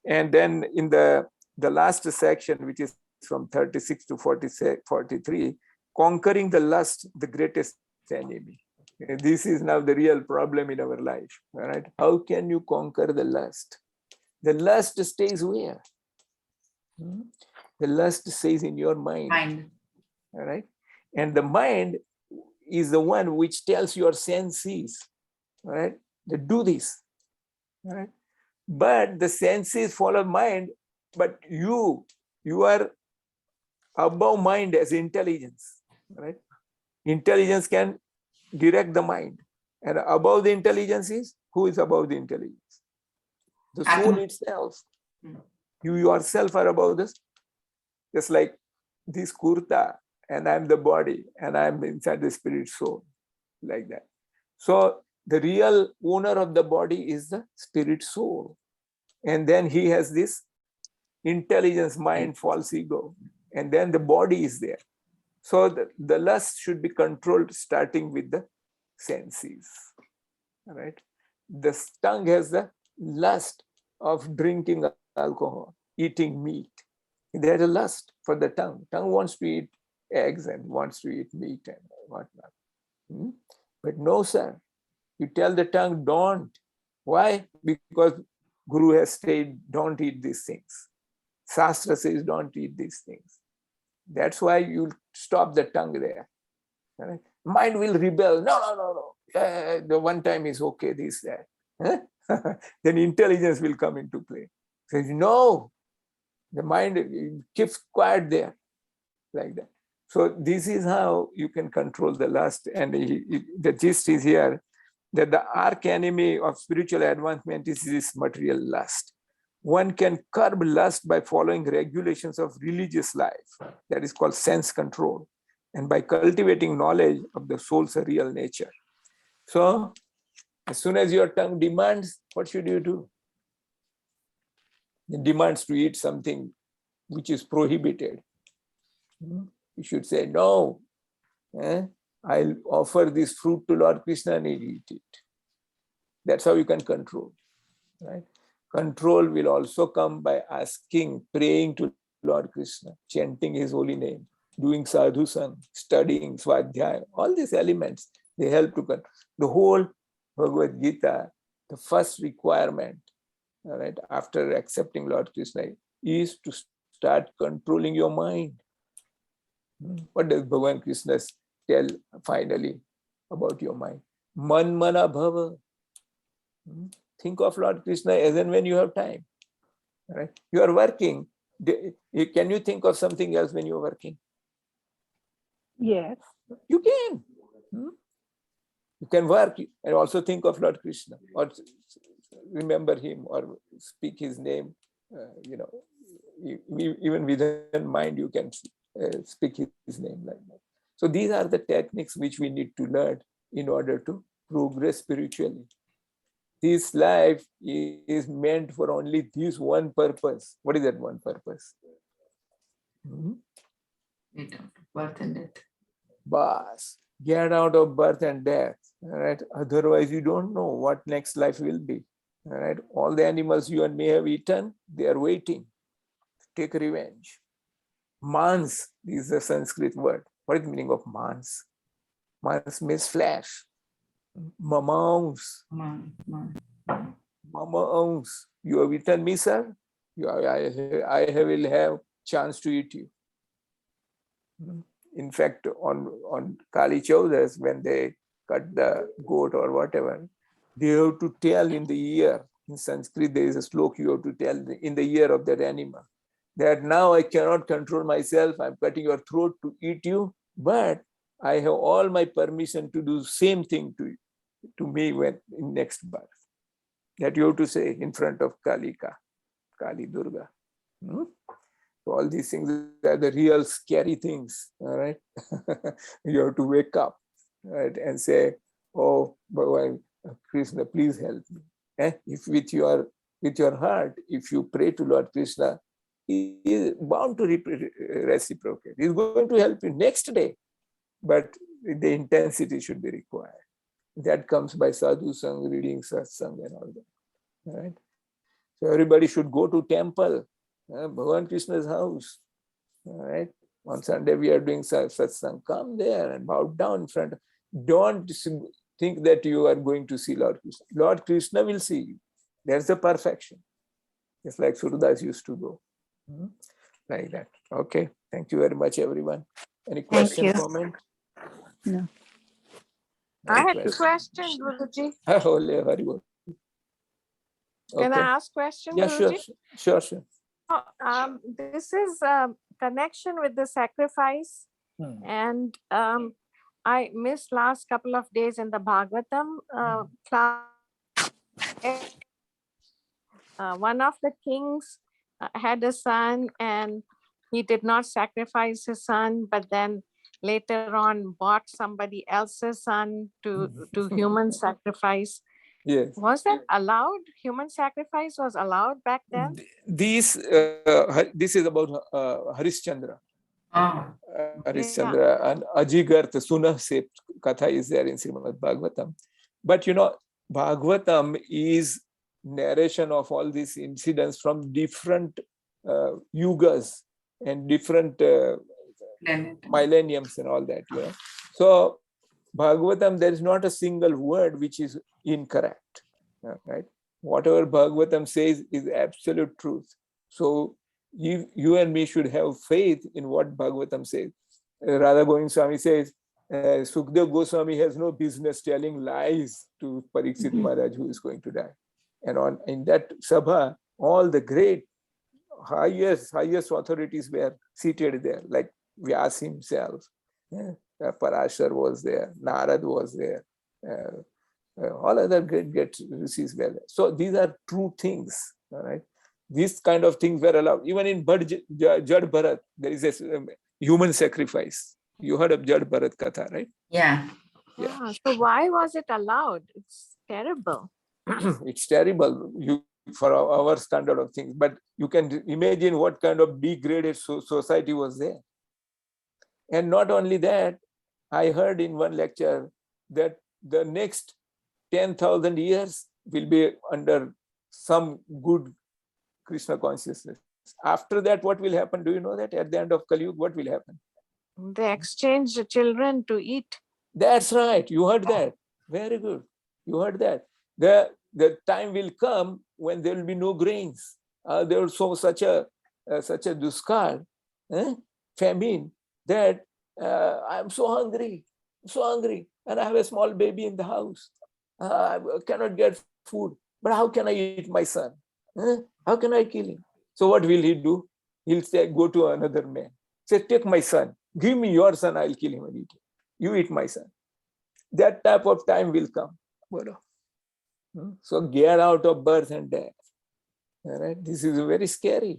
And then in the last section, which is from 36 to 43, conquering the lust, the greatest enemy. This is now the real problem in our life. All right? How can you conquer the lust? The lust stays where? The lust stays in your mind. All right? And the mind is the one which tells your senses, all right, to do this. All right? But the senses follow mind, but you are above mind as intelligence. Right? Intelligence can direct the mind. And above the intelligence is, who is above the intelligence? The soul Atma. itself. You yourself are above this. Just like this kurta, and I'm the body, and I'm inside the spirit soul, like that. So the real owner of the body is the spirit soul. And then he has this intelligence, mind, false ego. And then the body is there. So the lust should be controlled starting with the senses. Right? The tongue has the lust of drinking alcohol, eating meat. There's a lust for the tongue. Tongue wants to eat eggs and wants to eat meat and whatnot. But no, sir. You tell the tongue, don't. Why? Because Guru has said, don't eat these things. Shastra says, don't eat these things. That's why you stop the tongue there. Right? Mind will rebel. No. The one time is okay, this, that. Then intelligence will come into play. Says, no. The mind keeps quiet there, like that. So this is how you can control the lust. And the gist is here that the arch enemy of spiritual advancement is this material lust. One can curb lust by following regulations of religious life. That is called sense control. And by cultivating knowledge of the soul's real nature. So as soon as your tongue demands, what should you do? It demands to eat something which is prohibited. You should say, no, I'll offer this fruit to Lord Krishna and he'll eat it. That's how you can control. Right? Control will also come by asking, praying to Lord Krishna, chanting his holy name, doing sadhusang, studying swadhyaya, all these elements, they help to control. The whole Bhagavad Gita, the first requirement, all right, after accepting Lord Krishna, is to start controlling your mind. What does Bhagavan Krishna tell finally about your mind? Man mana bhava. Think of Lord Krishna as and when you have time. Right? You are working. Can you think of something else when you are working? Yes. You can. You can work and also think of Lord Krishna or remember him or speak his name. Even within mind, you can speak his name like that. So these are the techniques which we need to learn in order to progress spiritually. This life is meant for only this one purpose. What is that one purpose? Birth and death. Bas. Get out of birth and death. All right. Otherwise, you don't know what next life will be. All right. All the animals you and me have eaten, they are waiting to take revenge. Mans is a Sanskrit word. What is the meaning of mans? Mans means flesh. Mamaungs. Mamaungs. You have eaten me, sir? I will have chance to eat you. In fact, on Kali Chaudas, when they cut the goat or whatever, they have to tell in the ear. In Sanskrit, there is a slok you have to tell in the ear of that animal that now I cannot control myself. I'm cutting your throat to eat you, but I have all my permission to do same thing to me when in next birth. That you have to say in front of Kali Durga. So all these things are the real scary things, all right? You have to wake up, right, and say, oh, Bhagavan Krishna, please help me. If with your heart, if you pray to Lord Krishna, he is bound to reciprocate. He's going to help you next day, but the intensity should be required. That comes by sadhu sang, reading satsang and all that. All right? So everybody should go to temple, Bhagavan Krishna's house. All right? On Sunday we are doing satsang. Come there and bow down in front. Don't think that you are going to see Lord Krishna. Lord Krishna will see you. That's the perfection. Just like Surdas used to go. Like that. Okay. Thank you very much, everyone. Any question, comment? No. I had a question, Guruji. Holy Hari Bol. Can Okay. I ask question, Yeah, Guruji? sure. This is connection with the sacrifice, and I missed last couple of days in the Bhagavatam class. One of the kings had a son and he did not sacrifice his son, but then later on bought somebody else's son to human sacrifice. Yes. Was that allowed? Human sacrifice was allowed back then? This is about Harishchandra. Ah. Harishchandra and Ajigarth Sunah se Katha is there in Srimad Bhagavatam. But Bhagavatam is narration of all these incidents from different yugas and different millenniums and all that. So Bhagavatam, there is not a single word which is incorrect. Right? Whatever Bhagavatam says is absolute truth. So you and me should have faith in what Bhagavatam says. Radha Govind Swami says, Sukhdev Goswami has no business telling lies to Parikshit Maharaj who is going to die. And in that Sabha, all the great highest authorities were seated there, like Vyas himself. Parashar was there, Narad was there, all other great rishis were there. So these are true things, all right? These kind of things were allowed. Even in Jad Bharat, there is a human sacrifice. You heard of Jad Bharat Katha, right? Yeah. So why was it allowed? It's terrible. It's terrible for our standard of things, but you can imagine what kind of degraded society was there. And not only that, I heard in one lecture that the next 10,000 years will be under some good Krishna consciousness. After that, what will happen? Do you know that? At the end of Kali Yuga, what will happen? They exchange the children to eat. That's right. You heard that. Very good. You heard that. The time will come when there will be no grains. There was such a duskar, famine, that I'm so hungry, and I have a small baby in the house. I cannot get food. But how can I eat my son? How can I kill him? So what will he do? He'll say, go to another man. Say, take my son. Give me your son. I'll kill him and eat him. You eat my son. That type of time will come. So get out of birth and death. All right? This is very scary.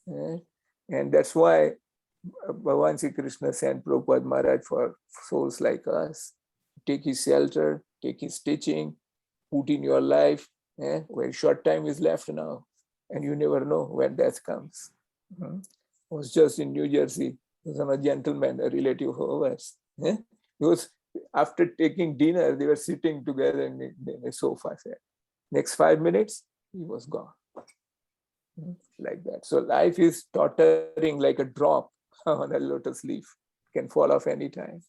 And that's why Bhagavan Sri Krishna sent Prabhupada Maharaj for souls like us. Take his shelter, take his teaching, put in your life. Very short time is left now. And you never know when death comes. I was just in New Jersey. There was a gentleman, a relative of ours. He was, after taking dinner, they were sitting together in a sofa. Next 5 minutes, he was gone. Like that. So life is tottering like a drop on a lotus leaf. It can fall off anytime.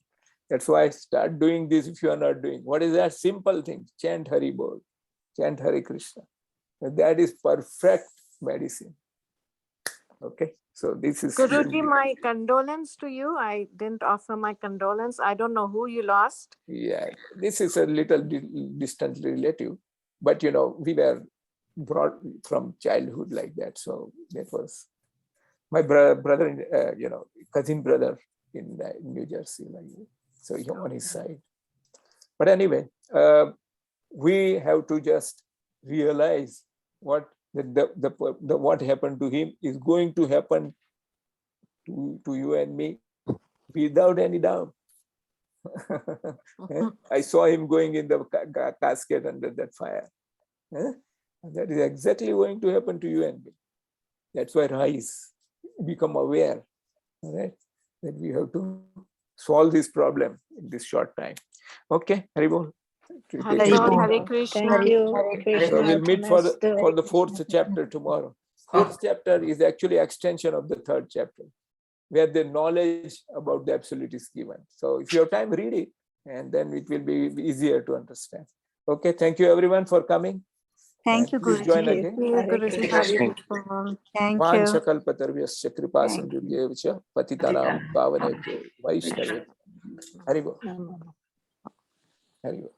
That's why start doing this if you are not doing. What is that? Simple thing. Chant Hari Bol. Chant Hare Krishna. That is perfect medicine. Okay. So this is... Guruji, my condolence to you. I didn't offer my condolence. I don't know who you lost. Yeah. This is a little distant relative. But, we were brought from childhood like that. So that was my brother, cousin brother in New Jersey. So he on his side. But anyway, we have to just realize what what happened to him is going to happen to you and me without any doubt. I saw him going in the casket under that fire. That is exactly going to happen to you and me. That's why rise, become aware, right? That we have to solve this problem in this short time. Okay, Haribol. Hare Krishna. Thank you. Krishna So we'll meet for the Arpanastu. fourth chapter tomorrow. Fourth chapter is actually extension of the third chapter, where the knowledge about the absolute is given. So if you have time, read it, and then it will be easier to understand. Okay, thank you everyone for coming. Thank you, Please join Guruji. again. Hare Guruji, Krishna. Thank you. Vanchakalpatarvyasya kripa Thank sindhubhyevacha patitanam pavanebhyo vaishnavebhyo. Haribol. Namo. Haribol.